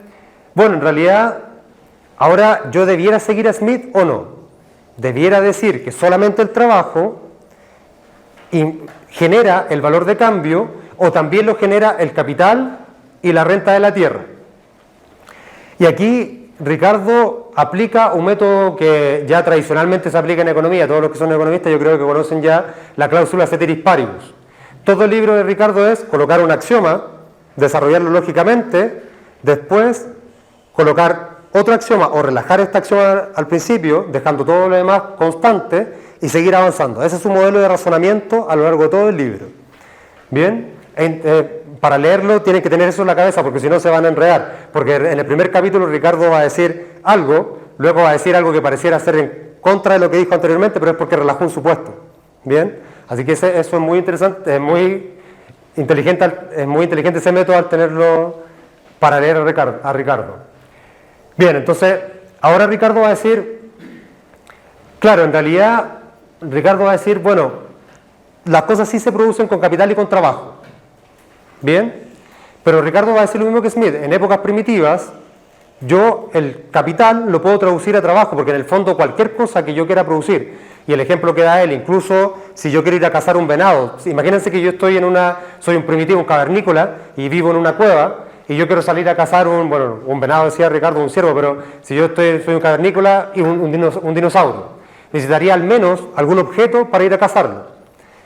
bueno, en realidad, ahora yo debiera seguir a Smith o no. Debiera decir que solamente el trabajo genera el valor de cambio, o también lo genera el capital y la renta de la tierra. Y aquí Ricardo aplica un método que ya tradicionalmente se aplica en economía. Todos los que son economistas yo creo que conocen ya la cláusula ceteris paribus. Todo el libro de Ricardo es colocar un axioma, desarrollarlo lógicamente, después colocar otro axioma o relajar este axioma al principio, dejando todo lo demás constante y seguir avanzando. Ese es su modelo de razonamiento a lo largo de todo el libro. Bien, para leerlo tienen que tener eso en la cabeza, porque si no se van a enredar, porque en el primer capítulo Ricardo va a decir algo, luego va a decir algo que pareciera ser en contra de lo que dijo anteriormente, pero es porque relajó un supuesto. Bien, así que eso es muy interesante, es muy inteligente ese método al tenerlo para leer a Ricardo. Bien, entonces, ahora Ricardo va a decir, claro, en realidad, Ricardo va a decir, bueno, las cosas sí se producen con capital y con trabajo. Bien, pero Ricardo va a decir lo mismo que Smith. En épocas primitivas, yo el capital lo puedo traducir a trabajo, porque en el fondo cualquier cosa que yo quiera producir, y el ejemplo que da él, incluso si yo quiero ir a cazar un venado, imagínense que yo soy un primitivo, un cavernícola, y vivo en una cueva, y yo quiero salir a cazar un venado, decía Ricardo, un ciervo, pero si yo soy un cavernícola y un dinosaurio, necesitaría al menos algún objeto para ir a cazarlo.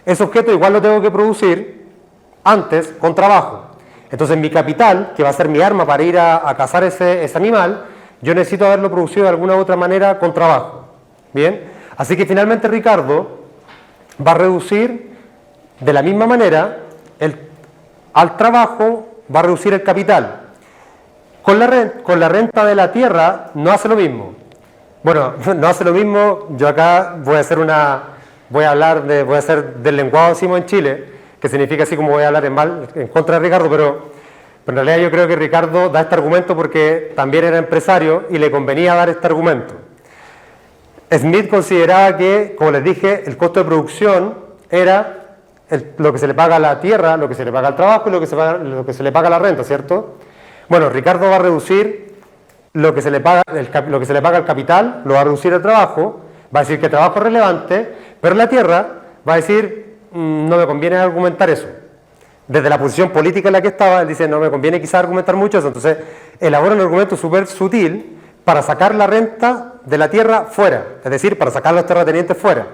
Ese objeto igual lo tengo que producir antes con trabajo. Entonces mi capital, que va a ser mi arma para ir a cazar ese animal, yo necesito haberlo producido de alguna u otra manera con trabajo. Bien, así que finalmente Ricardo va a reducir de la misma manera al trabajo, va a reducir el capital. Con la renta de la tierra no hace lo mismo. Bueno, no hace lo mismo. Yo acá voy a hacer del lenguado, decimos en Chile, que significa así como voy a hablar en contra de Ricardo, pero en realidad yo creo que Ricardo da este argumento porque también era empresario y le convenía dar este argumento. Smith consideraba que, como les dije, el costo de producción era lo que se le paga a la tierra, lo que se le paga al trabajo y lo que se le paga a la renta, ¿cierto? Bueno, Ricardo va a reducir lo que se le paga al capital, lo va a reducir al trabajo, va a decir que el trabajo es relevante, pero la tierra va a decir, no me conviene argumentar eso. Desde la posición política en la que estaba, él dice, no me conviene quizás argumentar mucho eso, entonces elabora un argumento súper sutil para sacar la renta de la tierra fuera, es decir, para sacar a los terratenientes fuera.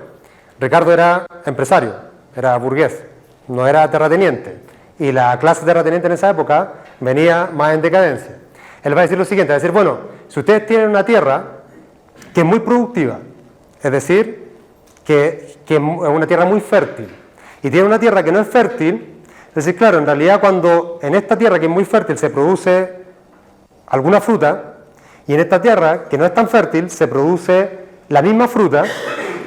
Ricardo era empresario, era burgués, no era terrateniente, y la clase terrateniente en esa época venía más en decadencia. Él va a decir lo siguiente, va a decir, bueno, si ustedes tienen una tierra que es muy productiva, es decir, que es una tierra muy fértil, y tienen una tierra que no es fértil, es decir, claro, en realidad cuando en esta tierra que es muy fértil se produce alguna fruta, y en esta tierra que no es tan fértil se produce la misma fruta,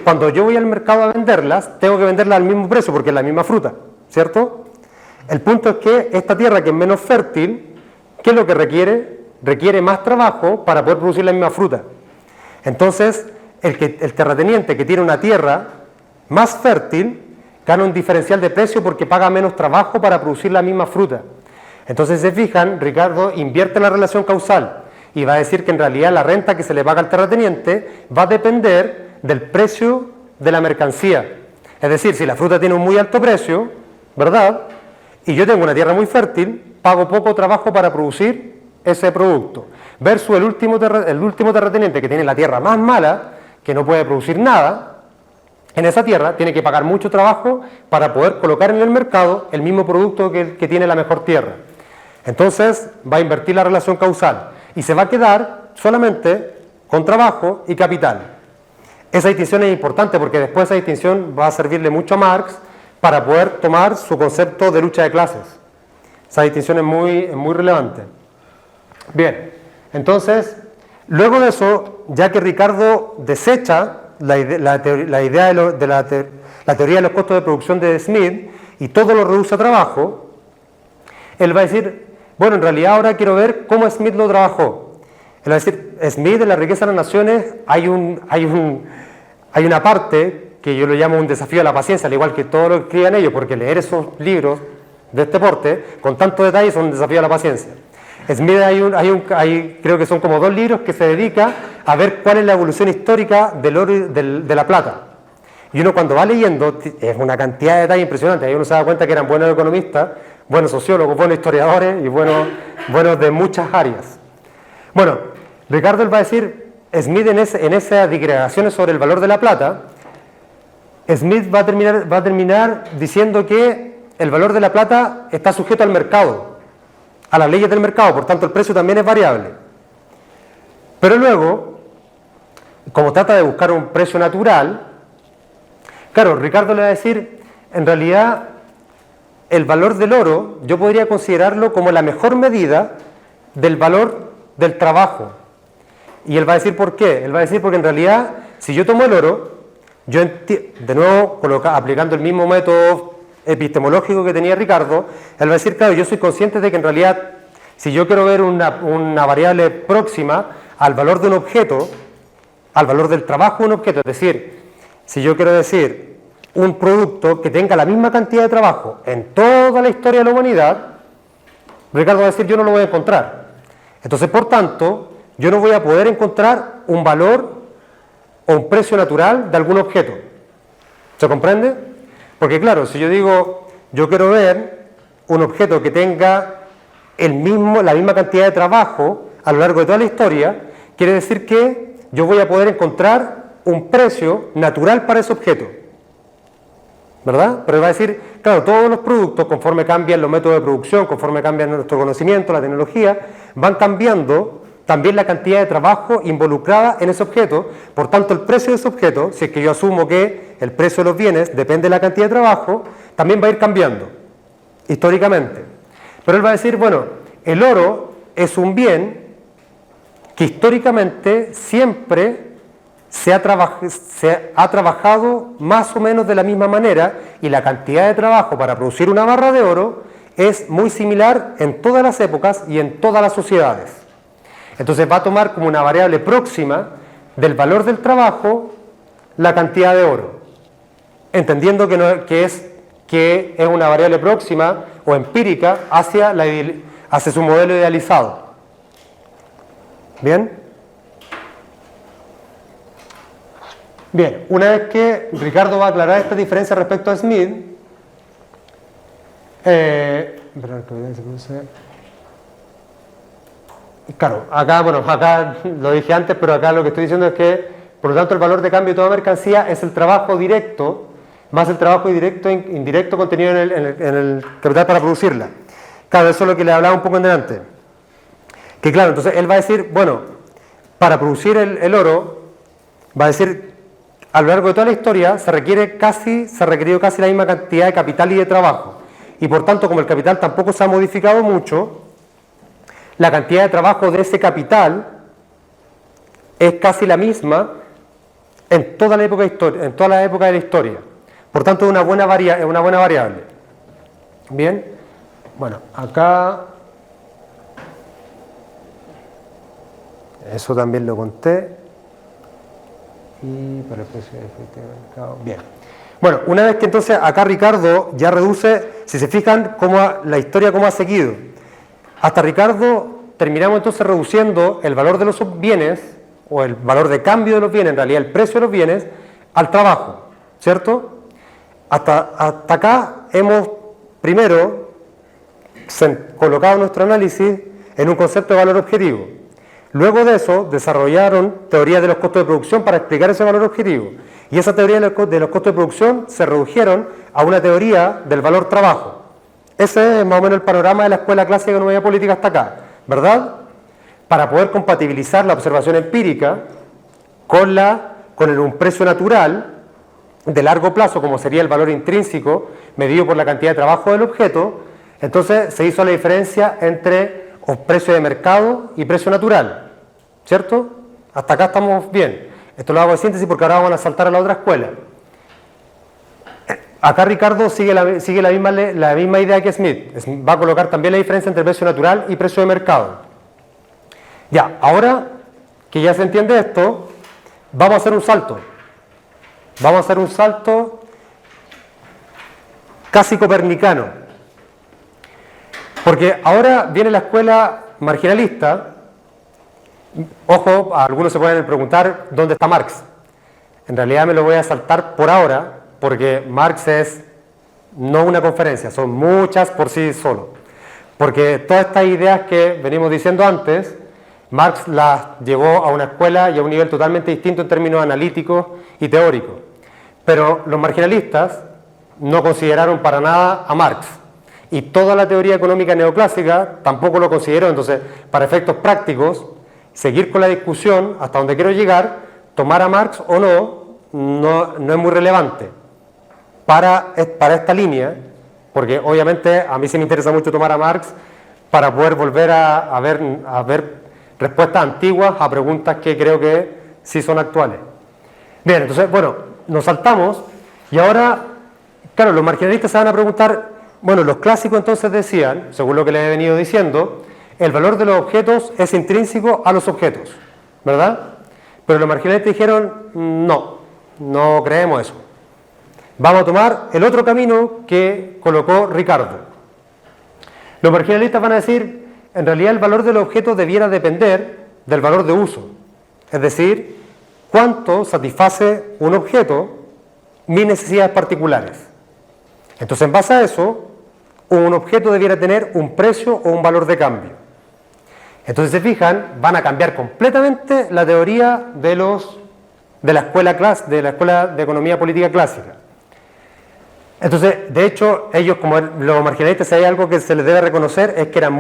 cuando yo voy al mercado a venderlas, tengo que venderlas al mismo precio porque es la misma fruta, ¿cierto? El punto es que esta tierra que es menos fértil, ¿qué es lo que requiere? Requiere más trabajo para poder producir la misma fruta. Entonces, el terrateniente que tiene una tierra más fértil gana un diferencial de precio porque paga menos trabajo para producir la misma fruta. Entonces, si se fijan, Ricardo invierte la relación causal y va a decir que en realidad la renta que se le paga al terrateniente va a depender del precio de la mercancía. Es decir, si la fruta tiene un muy alto precio, ¿verdad? Y yo tengo una tierra muy fértil, pago poco trabajo para producir ese producto. Versus el último terrateniente que tiene la tierra más mala, que no puede producir nada, en esa tierra tiene que pagar mucho trabajo para poder colocar en el mercado el mismo producto que tiene la mejor tierra. Entonces va a invertir la relación causal y se va a quedar solamente con trabajo y capital. Esa distinción es importante porque después esa distinción va a servirle mucho a Marx para poder tomar su concepto de lucha de clases. Esa distinción es muy relevante. Bien, entonces, luego de eso, ya que Ricardo desecha la teoría de los costos de producción de Smith y todo lo reduce a trabajo, él va a decir, bueno, en realidad ahora quiero ver cómo Smith lo trabajó. Él va a decir, Smith en la riqueza de las naciones hay una parte que yo lo llamo un desafío a la paciencia, al igual que todo lo que escriban ellos, porque leer esos libros de este porte con tanto detalle son un desafío a la paciencia. Smith creo que son como 2 libros que se dedica a ver cuál es la evolución histórica del oro y de la plata. Y uno cuando va leyendo, es una cantidad de detalles impresionantes, ahí uno se da cuenta que eran buenos economistas, buenos sociólogos, buenos historiadores y buenos de muchas áreas. Bueno, Ricardo va a decir, Smith en esas digregaciones sobre el valor de la plata, Smith va a terminar diciendo que el valor de la plata está sujeto al mercado, a las leyes del mercado, por tanto el precio también es variable. Pero luego, como trata de buscar un precio natural, claro, Ricardo le va a decir, en realidad el valor del oro yo podría considerarlo como la mejor medida del valor del trabajo. Y él va a decir por qué. Él va a decir porque en realidad, si yo tomo el oro, de nuevo, aplicando el mismo método epistemológico que tenía Ricardo, él va a decir, claro, yo soy consciente de que en realidad, si yo quiero ver una variable próxima al valor de un objeto, al valor del trabajo de un objeto, es decir, si yo quiero decir un producto que tenga la misma cantidad de trabajo en toda la historia de la humanidad, Ricardo va a decir, yo no lo voy a encontrar. Entonces, por tanto, yo no voy a poder encontrar un valor o un precio natural de algún objeto. ¿Se comprende? Porque claro, si yo digo, yo quiero ver un objeto que tenga la misma cantidad de trabajo a lo largo de toda la historia, quiere decir que yo voy a poder encontrar un precio natural para ese objeto. ¿Verdad? Pero va a decir, claro, todos los productos, conforme cambian los métodos de producción, conforme cambian nuestro conocimiento, la tecnología, van cambiando también la cantidad de trabajo involucrada en ese objeto. Por tanto, el precio de ese objeto, si es que yo asumo que el precio de los bienes depende de la cantidad de trabajo, también va a ir cambiando, históricamente. Pero él va a decir, bueno, el oro es un bien que históricamente siempre se ha trabajado más o menos de la misma manera, y la cantidad de trabajo para producir una barra de oro es muy similar en todas las épocas y en todas las sociedades. Entonces va a tomar como una variable próxima del valor del trabajo la cantidad de oro, entendiendo que es una variable próxima o empírica hacia su modelo idealizado. ¿Bien? Bien, una vez que Ricardo va a aclarar esta diferencia respecto a Smith, claro, acá lo dije antes, pero acá lo que estoy diciendo es que, por lo tanto, el valor de cambio de toda mercancía es el trabajo directo más el trabajo indirecto contenido en el capital para producirla. Claro, eso es lo que le hablaba un poco en delante. Que claro, entonces él va a decir, bueno, para producir el oro, va a decir, a lo largo de toda la historia se ha requerido casi la misma cantidad de capital y de trabajo. Y por tanto, como el capital tampoco se ha modificado mucho, la cantidad de trabajo de ese capital es casi la misma en toda la época de la historia. Por tanto, es una buena variable. Bien, bueno, acá eso también lo conté. Y para el precio de efectivo de mercado. Bien. Bueno, una vez que entonces acá Ricardo ya reduce, si se fijan la historia cómo ha seguido. Hasta Ricardo terminamos entonces reduciendo el valor de los bienes, o el valor de cambio de los bienes, en realidad el precio de los bienes, al trabajo, ¿cierto? Hasta acá hemos primero colocado nuestro análisis en un concepto de valor objetivo. Luego de eso desarrollaron teorías de los costos de producción para explicar ese valor objetivo. Y esa teoría de los costos de producción se redujeron a una teoría del valor trabajo. Ese es más o menos el panorama de la escuela clásica de economía política hasta acá, ¿verdad? Para poder compatibilizar la observación empírica con un precio natural de largo plazo, como sería el valor intrínseco medido por la cantidad de trabajo del objeto, entonces se hizo la diferencia entre precio de mercado y precio natural, ¿cierto? Hasta acá estamos bien. Esto lo hago de síntesis porque ahora vamos a saltar a la otra escuela. Acá Ricardo sigue la misma idea que Smith. Va a colocar también la diferencia entre precio natural y precio de mercado. Ya, ahora que ya se entiende esto, vamos a hacer un salto. Vamos a hacer un salto casi copernicano. Porque ahora viene la escuela marginalista. Ojo, algunos se pueden preguntar dónde está Marx. En realidad me lo voy a saltar por ahora, porque Marx es no una conferencia, son muchas por sí solo. Porque todas estas ideas que venimos diciendo antes, Marx las llevó a una escuela y a un nivel totalmente distinto en términos analíticos y teóricos. Pero los marginalistas no consideraron para nada a Marx. Y toda la teoría económica neoclásica tampoco lo consideró. Entonces, para efectos prácticos, seguir con la discusión hasta donde quiero llegar, tomar a Marx o no es muy relevante para esta línea, porque obviamente a mí sí me interesa mucho tomar a Marx para poder volver a ver respuestas antiguas a preguntas que creo que sí son actuales. Bien, entonces, bueno, nos saltamos y ahora, claro, los marginalistas se van a preguntar, bueno, los clásicos entonces decían, según lo que les he venido diciendo, el valor de los objetos es intrínseco a los objetos, ¿verdad? Pero los marginalistas dijeron, no creemos eso. Vamos a tomar el otro camino que colocó Ricardo. Los marginalistas van a decir, en realidad el valor del objeto debiera depender del valor de uso. Es decir, cuánto satisface un objeto mis necesidades particulares. Entonces, en base a eso, un objeto debiera tener un precio o un valor de cambio. Entonces, se fijan, van a cambiar completamente la teoría de la escuela de economía política clásica. Entonces, de hecho, ellos, como los marginalistas, si hay algo que se les debe reconocer, es que eran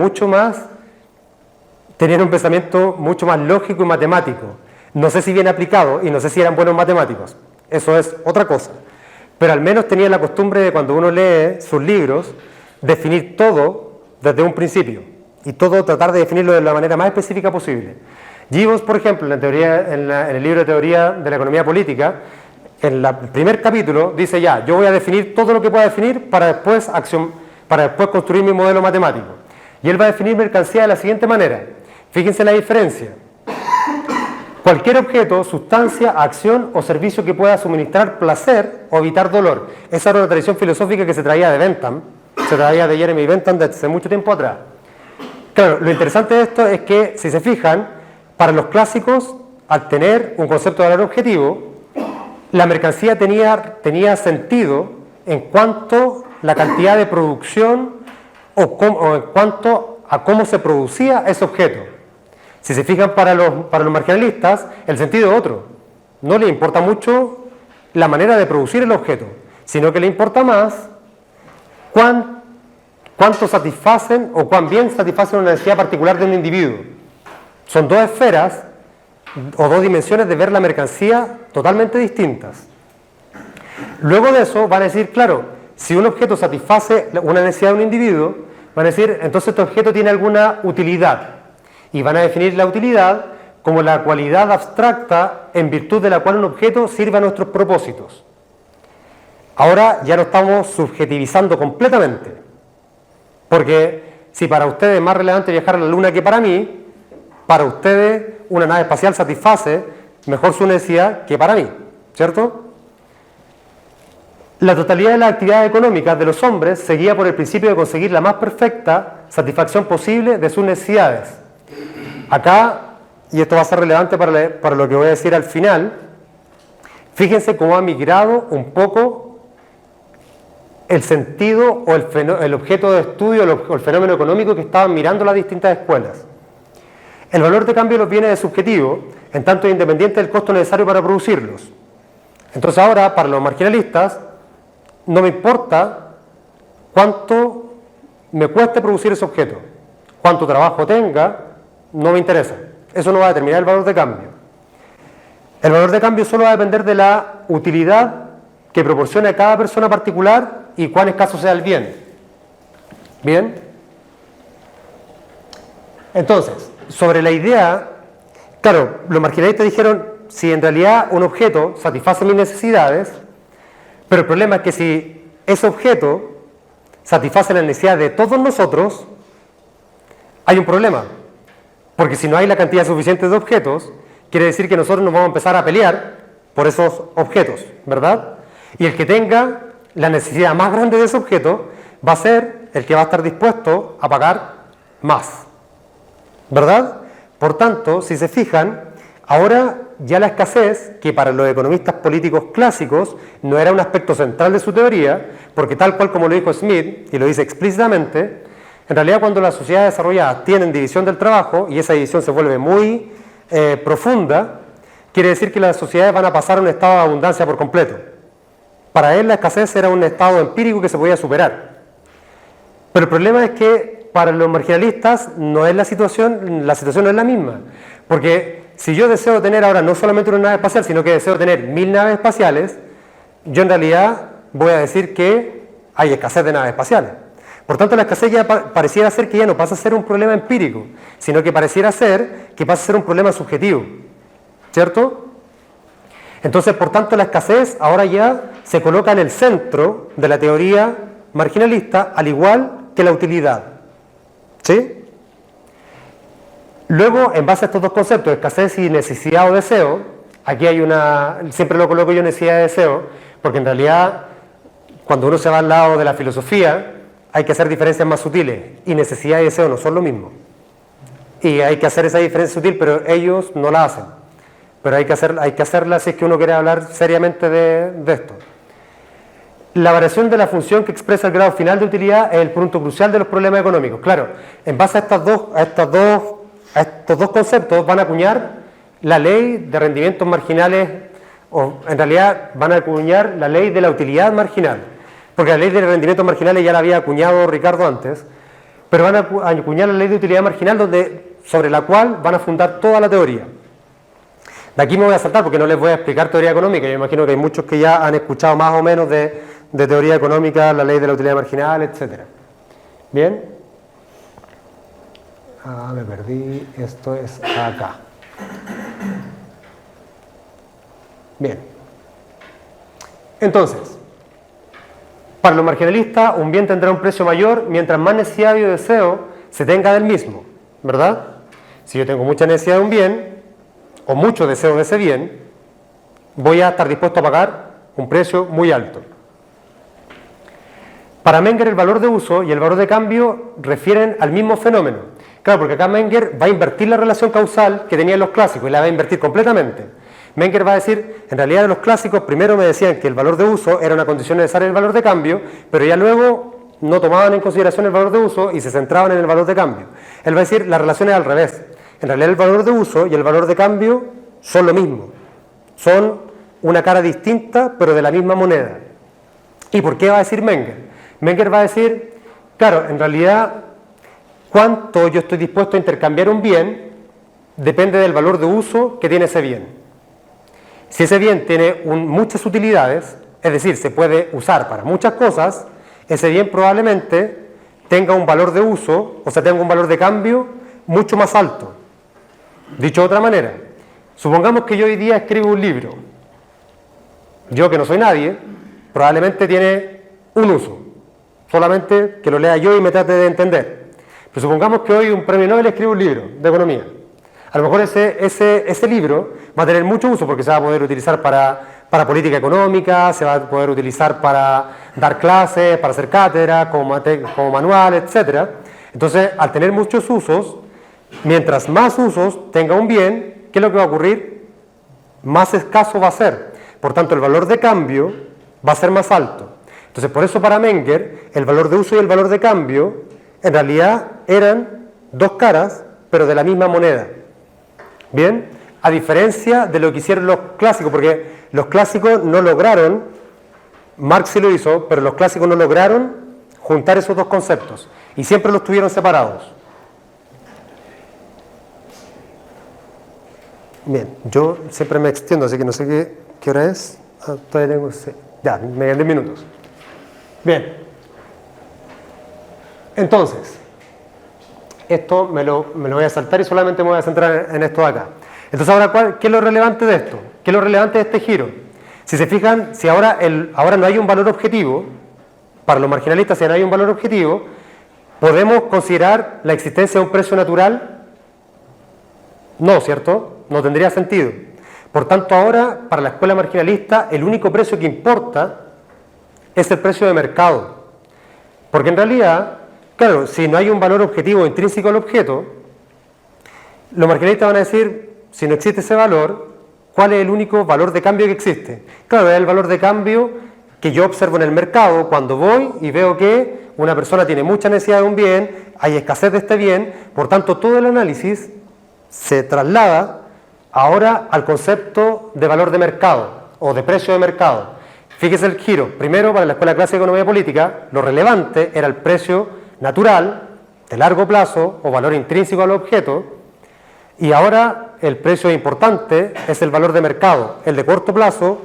tenían un pensamiento mucho más lógico y matemático. No sé si bien aplicado, y no sé si eran buenos matemáticos. Eso es otra cosa. Pero al menos tenían la costumbre de, cuando uno lee sus libros, definir todo desde un principio. Y todo tratar de definirlo de la manera más específica posible. Gibbons, por ejemplo, en el libro de Teoría de la Economía Política, en el primer capítulo dice yo voy a definir todo lo que pueda definir para después construir mi modelo matemático. Y él va a definir mercancía de la siguiente manera. Fíjense la diferencia. Cualquier objeto, sustancia, acción o servicio que pueda suministrar placer o evitar dolor. Esa era una tradición filosófica que se traía de Bentham, se traía de Jeremy Bentham desde hace mucho tiempo atrás. Claro, lo interesante de esto es que, si se fijan, para los clásicos, al tener un concepto de valor objetivo, la mercancía tenía sentido en cuanto a la cantidad de producción o en cuanto a cómo se producía ese objeto. Si se fijan, para los marginalistas, el sentido es otro. No le importa mucho la manera de producir el objeto, sino que le importa más cuánto satisfacen o cuán bien satisfacen una necesidad particular de un individuo. Son dos esferas o dos dimensiones de ver la mercancía totalmente distintas. Luego de eso van a decir, claro, si un objeto satisface una necesidad de un individuo, van a decir, entonces este objeto tiene alguna utilidad. Y van a definir la utilidad como la cualidad abstracta en virtud de la cual un objeto sirve a nuestros propósitos. Ahora ya lo estamos subjetivizando completamente. Porque si para ustedes es más relevante viajar a la Luna que para mí, para ustedes una nave espacial satisface mejor su necesidad que para mí, ¿cierto? La totalidad de las actividades económicas de los hombres se guía por el principio de conseguir la más perfecta satisfacción posible de sus necesidades. Acá, y esto va a ser relevante para lo que voy a decir al final, fíjense cómo ha migrado un poco el sentido o el objeto de estudio o el fenómeno económico que estaban mirando las distintas escuelas. El valor de cambio de los bienes es subjetivo, en tanto es independiente del costo necesario para producirlos. Entonces ahora, para los marginalistas, no me importa cuánto me cueste producir ese objeto, cuánto trabajo tenga, no me interesa. Eso no va a determinar el valor de cambio. El valor de cambio solo va a depender de la utilidad que proporcione a cada persona particular y cuán escaso sea el bien. ¿Bien? Entonces, sobre la idea, claro, los marginalistas dijeron, si en realidad un objeto satisface mis necesidades, pero el problema es que si ese objeto satisface las necesidades de todos nosotros, hay un problema. Porque si no hay la cantidad suficiente de objetos, quiere decir que nosotros nos vamos a empezar a pelear por esos objetos, ¿verdad? Y el que tenga la necesidad más grande de ese objeto va a ser el que va a estar dispuesto a pagar más, ¿verdad? Por tanto, si se fijan, ahora ya la escasez, que para los economistas políticos clásicos no era un aspecto central de su teoría, porque tal cual como lo dijo Smith, y lo dice explícitamente, en realidad cuando las sociedades desarrolladas tienen división del trabajo, y esa división se vuelve muy profunda, quiere decir que las sociedades van a pasar a un estado de abundancia por completo. Para él la escasez era un estado empírico que se podía superar. Pero el problema es que para los marginalistas no es la situación no es la misma. Porque si yo deseo tener ahora no solamente una nave espacial, sino que deseo tener 1000 naves espaciales, yo en realidad voy a decir que hay escasez de naves espaciales. Por tanto, la escasez ya pareciera ser que ya no pasa a ser un problema empírico, sino que pareciera ser que pasa a ser un problema subjetivo, ¿cierto? Entonces, por tanto, la escasez ahora ya se coloca en el centro de la teoría marginalista, al igual que la utilidad. ¿Sí? Luego, en base a estos dos conceptos, escasez y necesidad o deseo, aquí hay siempre lo coloco yo necesidad y deseo, porque en realidad, cuando uno se va al lado de la filosofía, hay que hacer diferencias más sutiles, y necesidad y deseo no son lo mismo. Y hay que hacer esa diferencia sutil, pero ellos no la hacen. Pero hay que hacerla si es que uno quiere hablar seriamente de esto. La variación de la función que expresa el grado final de utilidad es el punto crucial de los problemas económicos. Claro, en base a estos dos conceptos van a acuñar la ley de rendimientos marginales, o en realidad van a acuñar la ley de la utilidad marginal, porque la ley de rendimientos marginales ya la había acuñado Ricardo antes, pero van a acuñar la ley de utilidad marginal sobre la cual van a fundar toda la teoría. De aquí me voy a saltar porque no les voy a explicar teoría económica. Yo imagino que hay muchos que ya han escuchado más o menos de teoría económica, la ley de la utilidad marginal, etc. ¿Bien? Me perdí. Esto es acá. Bien. Entonces, para los marginalistas, un bien tendrá un precio mayor mientras más necesidad y deseo se tenga del mismo, ¿verdad? Si yo tengo mucha necesidad de un bien, o mucho deseo de ese bien, voy a estar dispuesto a pagar un precio muy alto. Para Menger, el valor de uso y el valor de cambio refieren al mismo fenómeno. Claro, porque acá Menger va a invertir la relación causal que tenían los clásicos y la va a invertir completamente. Menger va a decir, en realidad los clásicos primero me decían que el valor de uso era una condición necesaria del valor de cambio, pero ya luego no tomaban en consideración el valor de uso y se centraban en el valor de cambio. Él va a decir, la relación es al revés. En realidad el valor de uso y el valor de cambio son lo mismo. Son una cara distinta, pero de la misma moneda. ¿Y por qué va a decir Menger? Menger va a decir, claro, en realidad, cuánto yo estoy dispuesto a intercambiar un bien depende del valor de uso que tiene ese bien. Si ese bien tiene muchas utilidades, es decir, se puede usar para muchas cosas, ese bien probablemente tenga un valor de uso, o sea, tenga un valor de cambio mucho más alto. Dicho de otra manera, supongamos que yo hoy día escribo un libro. Yo, que no soy nadie, probablemente tiene un uso. Solamente que lo lea yo y me trate de entender. Pero supongamos que hoy un premio Nobel escribe un libro de economía. A lo mejor ese libro va a tener mucho uso porque se va a poder utilizar para política económica, se va a poder utilizar para dar clases, para hacer cátedra, como manual, etc. Entonces, al tener muchos usos, mientras más usos tenga un bien, ¿qué es lo que va a ocurrir? Más escaso va a ser. Por tanto, el valor de cambio va a ser más alto. Entonces, por eso para Menger, el valor de uso y el valor de cambio, en realidad eran dos caras, pero de la misma moneda. Bien, a diferencia de lo que hicieron los clásicos, porque los clásicos no lograron, Marx sí lo hizo, pero los clásicos no lograron juntar esos dos conceptos, y siempre los tuvieron separados. Bien, yo siempre me extiendo, así que no sé qué hora es. Todavía tengo... Ya, me quedan 10 minutos. Bien. Entonces, esto me lo voy a saltar y solamente me voy a centrar en esto de acá. Entonces, ahora, ¿qué es lo relevante de esto? ¿Qué es lo relevante de este giro? Si se fijan, si ahora no hay un valor objetivo, para los marginalistas, si no hay un valor objetivo, ¿podemos considerar la existencia de un precio natural? No, ¿cierto? No tendría sentido. Por tanto, ahora, para la escuela marginalista, el único precio que importa es el precio de mercado. Porque en realidad, claro, si no hay un valor objetivo intrínseco al objeto, los marginalistas van a decir, si no existe ese valor, ¿cuál es el único valor de cambio que existe? Claro, es el valor de cambio que yo observo en el mercado cuando voy y veo que una persona tiene mucha necesidad de un bien, hay escasez de este bien, por tanto todo el análisis se traslada ahora al concepto de valor de mercado o de precio de mercado. Fíjese el giro. Primero, para la Escuela Clásica de Economía Política, lo relevante era el precio natural, de largo plazo o valor intrínseco al objeto, y ahora el precio importante es el valor de mercado, el de corto plazo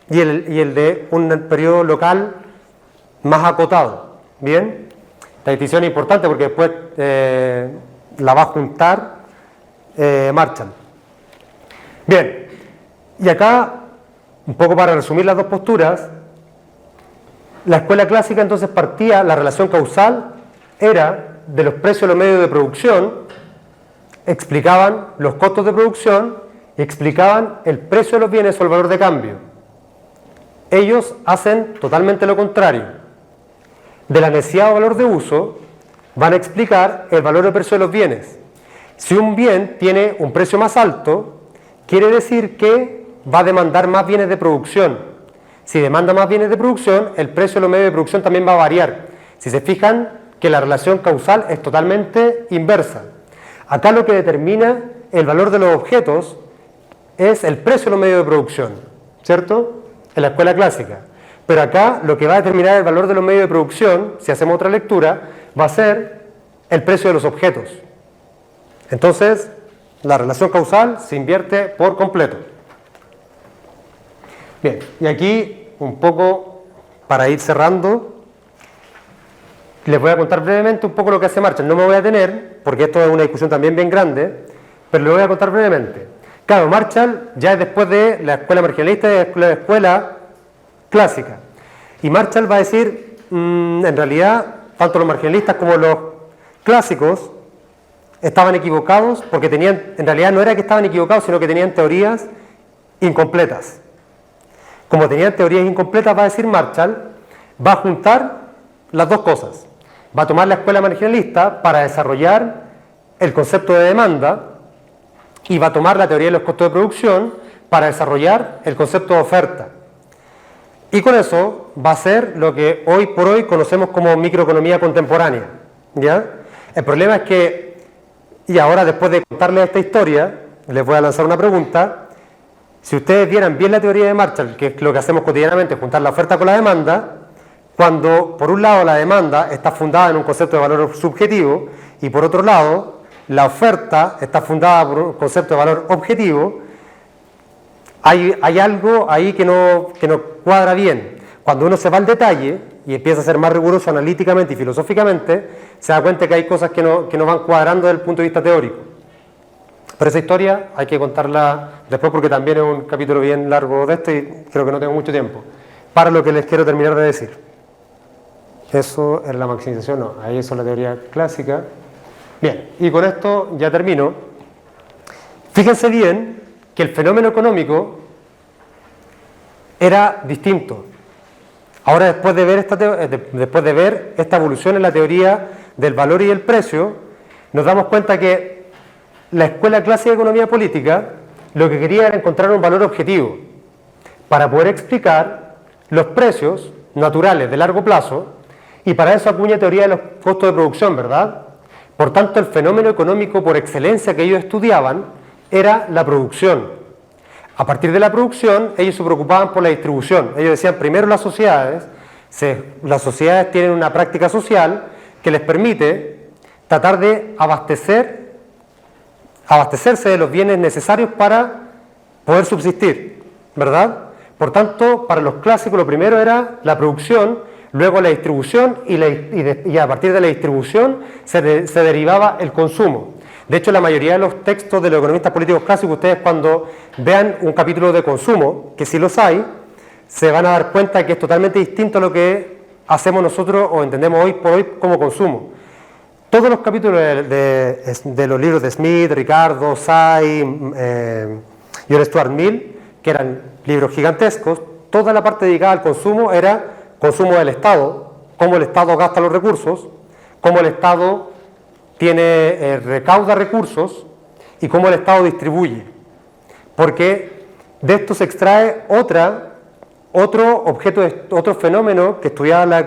y el de un periodo local más acotado. ¿Bien? Esta distinción es importante porque después la va a juntar Marshall. Bien, y acá un poco para resumir las dos posturas, la escuela clásica entonces partía, la relación causal era de los precios de los medios de producción, explicaban los costos de producción y explicaban el precio de los bienes o el valor de cambio. Ellos hacen totalmente lo contrario. De la necesidad o valor de uso van a explicar el valor de precio de los bienes. Si un bien tiene un precio más alto, quiere decir que va a demandar más bienes de producción. Si demanda más bienes de producción, el precio de los medios de producción también va a variar. Si se fijan que la relación causal es totalmente inversa. Acá lo que determina el valor de los objetos es el precio de los medios de producción, ¿cierto? En la escuela clásica. Pero acá lo que va a determinar el valor de los medios de producción, si hacemos otra lectura, va a ser el precio de los objetos. Entonces, la relación causal se invierte por completo. Bien, y aquí un poco para ir cerrando, les voy a contar brevemente un poco lo que hace Marshall. No me voy a detener, porque esto es una discusión también bien grande, pero les voy a contar brevemente. Claro, Marshall ya es después de la escuela marginalista y de la escuela clásica. Y Marshall va a decir, en realidad, tanto los marginalistas como los clásicos estaban equivocados, porque tenían, en realidad no era que estaban equivocados, sino que tenían teorías incompletas. Como tenían teorías incompletas, va a decir Marshall, va a juntar las dos cosas. Va a tomar la escuela marginalista para desarrollar el concepto de demanda y va a tomar la teoría de los costos de producción para desarrollar el concepto de oferta. Y con eso va a ser lo que hoy por hoy conocemos como microeconomía contemporánea, ¿ya? El problema es que, y ahora después de contarles esta historia, les voy a lanzar una pregunta. Si ustedes vieran bien la teoría de Marshall, que es lo que hacemos cotidianamente, juntar la oferta con la demanda, cuando por un lado la demanda está fundada en un concepto de valor subjetivo y por otro lado la oferta está fundada por un concepto de valor objetivo, hay algo ahí que no cuadra bien. Cuando uno se va al detalle y empieza a ser más riguroso analíticamente y filosóficamente, se da cuenta que hay cosas que no van cuadrando desde el punto de vista teórico. Pero esa historia hay que contarla después porque también es un capítulo bien largo de esto y creo que no tengo mucho tiempo. Para lo que les quiero terminar de decir. Eso es la maximización, no, ahí eso es la teoría clásica. Bien, y con esto ya termino. Fíjense bien que el fenómeno económico era distinto. Ahora, después de ver esta evolución en la teoría del valor y el precio, nos damos cuenta que la escuela clásica de economía política lo que quería era encontrar un valor objetivo para poder explicar los precios naturales de largo plazo y para eso acuña teoría de los costos de producción, ¿verdad? Por tanto, el fenómeno económico por excelencia que ellos estudiaban era la producción. A partir de la producción, ellos se preocupaban por la distribución. Ellos decían, primero las sociedades tienen una práctica social que les permite tratar de abastecerse de los bienes necesarios para poder subsistir, ¿verdad? Por tanto, para los clásicos lo primero era la producción, luego la distribución y a partir de la distribución se derivaba el consumo. De hecho, la mayoría de los textos de los economistas políticos clásicos, ustedes cuando vean un capítulo de consumo, que sí los hay, se van a dar cuenta que es totalmente distinto a lo que hacemos nosotros o entendemos hoy por hoy como consumo. Todos los capítulos de los libros de Smith, Ricardo, Say, John Stuart Mill, que eran libros gigantescos, toda la parte dedicada al consumo era consumo del Estado, cómo el Estado gasta los recursos, cómo el Estado recauda recursos y cómo el Estado distribuye. Porque de esto se extrae otro fenómeno que estudiaba la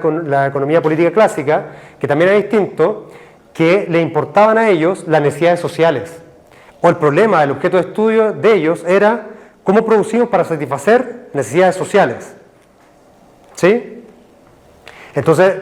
economía política clásica, que también era distinto, que le importaban a ellos las necesidades sociales. O el problema del objeto de estudio de ellos era cómo producimos para satisfacer necesidades sociales. ¿Sí? Entonces,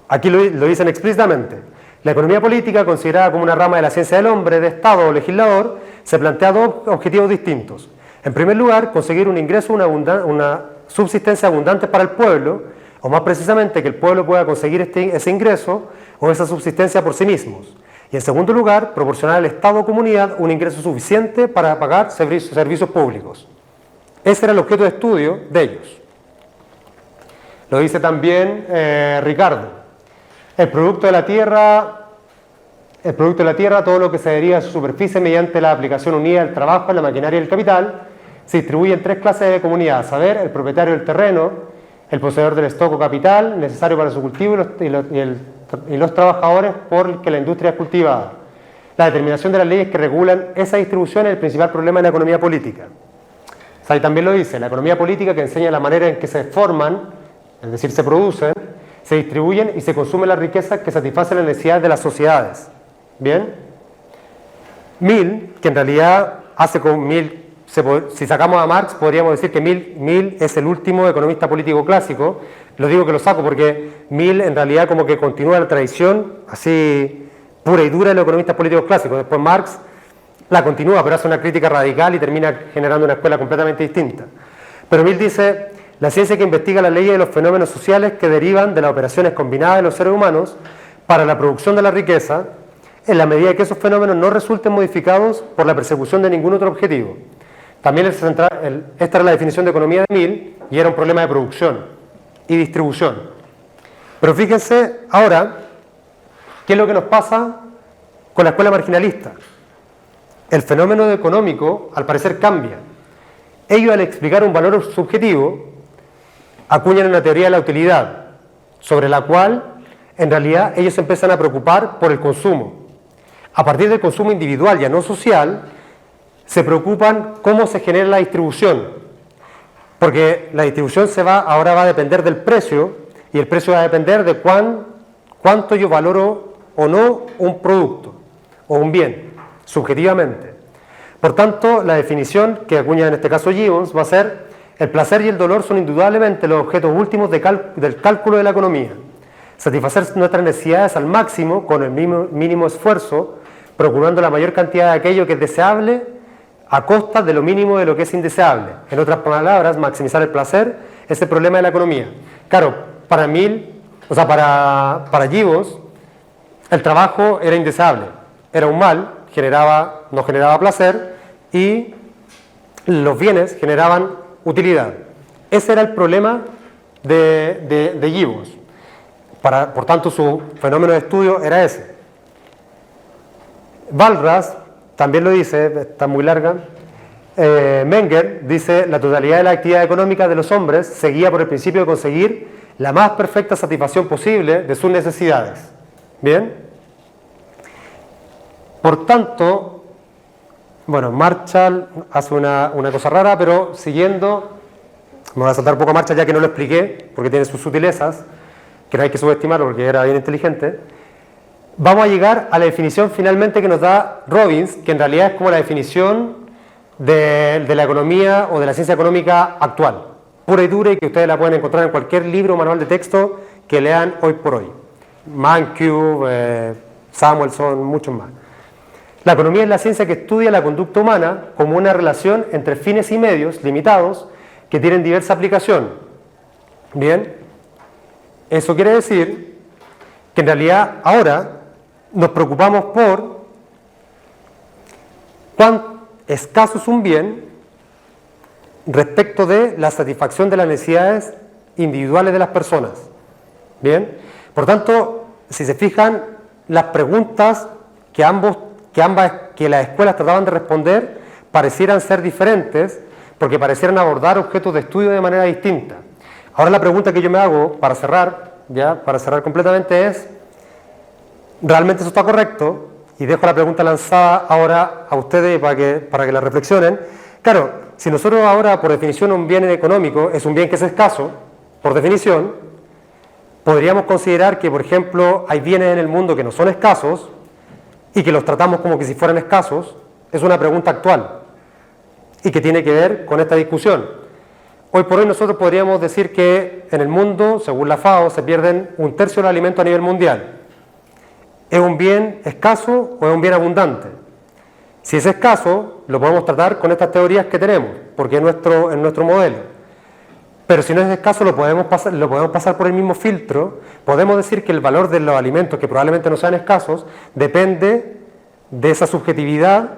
aquí lo dicen explícitamente. La economía política, considerada como una rama de la ciencia del hombre, de Estado o legislador, se plantea dos objetivos distintos. En primer lugar, conseguir un ingreso, una subsistencia abundante para el pueblo, o más precisamente que el pueblo pueda conseguir ese ingreso o esa subsistencia por sí mismos. Y en segundo lugar, proporcionar al Estado o comunidad un ingreso suficiente para pagar servicios públicos. Ese era el objeto de estudio de ellos. Lo dice también Ricardo. El producto de la tierra, todo lo que se deriva de su superficie mediante la aplicación unida del trabajo, la maquinaria y el capital, se distribuye en 3 clases de comunidad, a saber, el propietario del terreno, el poseedor del stock o capital necesario para su cultivo y los trabajadores por el que la industria es cultivada. La determinación de las leyes que regulan esa distribución es el principal problema de la economía política. O sea, y también lo dice, la economía política que enseña la manera en que se forman, es decir, se producen, se distribuyen y se consumen las riquezas que satisfacen las necesidades de las sociedades. ¿Bien? Mill, que en realidad hace con Mill, si sacamos a Marx, podríamos decir que Mill es el último economista político clásico. Lo digo que lo saco porque Mill en realidad como que continúa la tradición así pura y dura de los economistas políticos clásicos. Después Marx la continúa, pero hace una crítica radical y termina generando una escuela completamente distinta. Pero Mill dice, la ciencia que investiga las leyes de los fenómenos sociales que derivan de las operaciones combinadas de los seres humanos para la producción de la riqueza, en la medida que esos fenómenos no resulten modificados por la persecución de ningún otro objetivo. También esta era la definición de economía de Mill y era un problema de producción y distribución. Pero fíjense ahora qué es lo que nos pasa con la escuela marginalista. El fenómeno económico al parecer cambia. Ellos al explicar un valor subjetivo acuñan una teoría de la utilidad sobre la cual en realidad ellos se empiezan a preocupar por el consumo. A partir del consumo individual, ya no social, se preocupan cómo se genera la distribución. Porque la distribución ahora va a depender del precio, y el precio va a depender de cuánto yo valoro o no un producto o un bien, subjetivamente. Por tanto, la definición que acuña en este caso Gibbons va a ser: el placer y el dolor son indudablemente los objetos últimos del cálculo de la economía. Satisfacer nuestras necesidades al máximo con el mínimo esfuerzo, procurando la mayor cantidad de aquello que es deseable a costa de lo mínimo de lo que es indeseable. En otras palabras, maximizar el placer es el problema de la economía. Claro, para Gibbons, el trabajo era indeseable, era un mal, no generaba placer y los bienes generaban utilidad. Ese era el problema de Gibbons. Por tanto, su fenómeno de estudio era ese. Walras también lo dice, está muy larga. Menger dice: la totalidad de la actividad económica de los hombres se guía por el principio de conseguir la más perfecta satisfacción posible de sus necesidades. ¿Bien? Por tanto, bueno, Marshall hace una cosa rara, pero siguiendo, me voy a saltar un poco a Marshall ya que no lo expliqué, porque tiene sus sutilezas, que no hay que subestimarlo porque era bien inteligente. Vamos a llegar a la definición finalmente que nos da Robbins, que en realidad es como la definición de la economía o de la ciencia económica actual, pura y dura, y que ustedes la pueden encontrar en cualquier libro o manual de texto que lean hoy por hoy. Mankiw, Samuelson, muchos más. La economía es la ciencia que estudia la conducta humana como una relación entre fines y medios limitados que tienen diversa aplicación. Bien, eso quiere decir que en realidad ahora nos preocupamos por cuán escaso es un bien respecto de la satisfacción de las necesidades individuales de las personas. Bien, por tanto, si se fijan, las preguntas que las escuelas trataban de responder parecieran ser diferentes, porque parecieran abordar objetos de estudio de manera distinta. Ahora la pregunta que yo me hago para cerrar completamente es: ¿realmente eso está correcto? Y dejo la pregunta lanzada ahora a ustedes para que la reflexionen. Claro, si nosotros ahora, por definición, un bien económico es un bien que es escaso, por definición, podríamos considerar que, por ejemplo, hay bienes en el mundo que no son escasos y que los tratamos como que si fueran escasos. Es una pregunta actual y que tiene que ver con esta discusión. Hoy por hoy nosotros podríamos decir que en el mundo, según la FAO, se pierden 1/3 de los alimentos a nivel mundial. ¿Es un bien escaso o es un bien abundante? Si es escaso, lo podemos tratar con estas teorías que tenemos, porque es nuestro modelo. Pero si no es escaso, lo podemos pasar por el mismo filtro. Podemos decir que el valor de los alimentos, que probablemente no sean escasos, depende de esa subjetividad,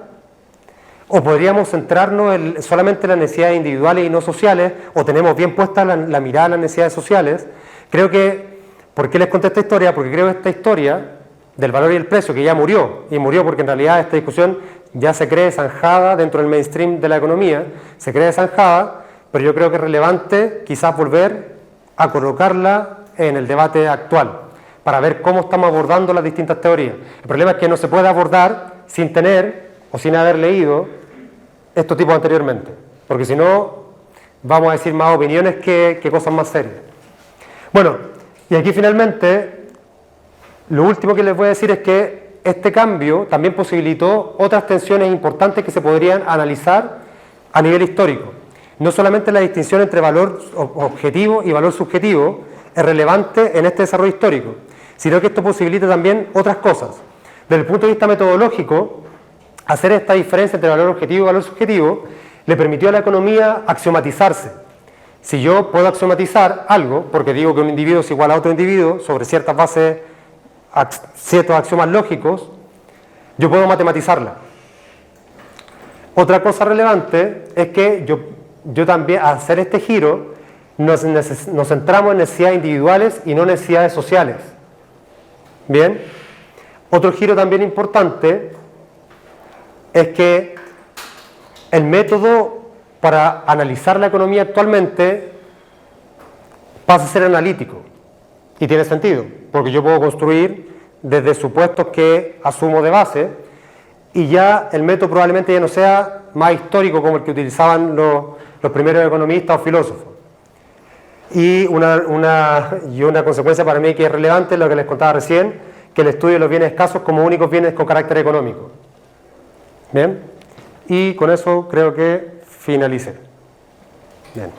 O podríamos centrarnos solamente en las necesidades individuales y no sociales, o tenemos bien puesta la mirada en las necesidades sociales. Creo que, ¿por qué les conté esta historia? Porque creo que esta historia del valor y el precio, que ya murió, y murió porque en realidad esta discusión ya se cree zanjada dentro del mainstream de la economía, se cree zanjada, pero yo creo que es relevante quizás volver a colocarla en el debate actual, para ver cómo estamos abordando las distintas teorías. El problema es que no se puede abordar sin tener o sin haber leído estos tipos anteriormente, porque si no vamos a decir más opiniones que cosas más serias. Bueno, y aquí finalmente lo último que les voy a decir es que este cambio también posibilitó otras tensiones importantes que se podrían analizar a nivel histórico. No solamente la distinción entre valor objetivo y valor subjetivo es relevante en este desarrollo histórico, sino que esto posibilita también otras cosas. Desde el punto de vista metodológico, hacer esta diferencia entre valor objetivo y valor subjetivo le permitió a la economía axiomatizarse. Si yo puedo axiomatizar algo, porque digo que un individuo es igual a otro individuo sobre ciertas bases, ciertos axiomas lógicos, yo puedo matematizarla. Otra cosa relevante es que yo también, al hacer este giro, nos centramos en necesidades individuales y no necesidades sociales. Bien, otro giro también importante es que el método para analizar la economía actualmente pasa a ser analítico. Y tiene sentido, porque yo puedo construir desde supuestos que asumo de base, y ya el método probablemente ya no sea más histórico como el que utilizaban los primeros economistas o filósofos. Y una consecuencia para mí que es relevante es lo que les contaba recién, que el estudio de los bienes escasos como únicos bienes con carácter económico. Bien, y con eso creo que finalicé. Bien.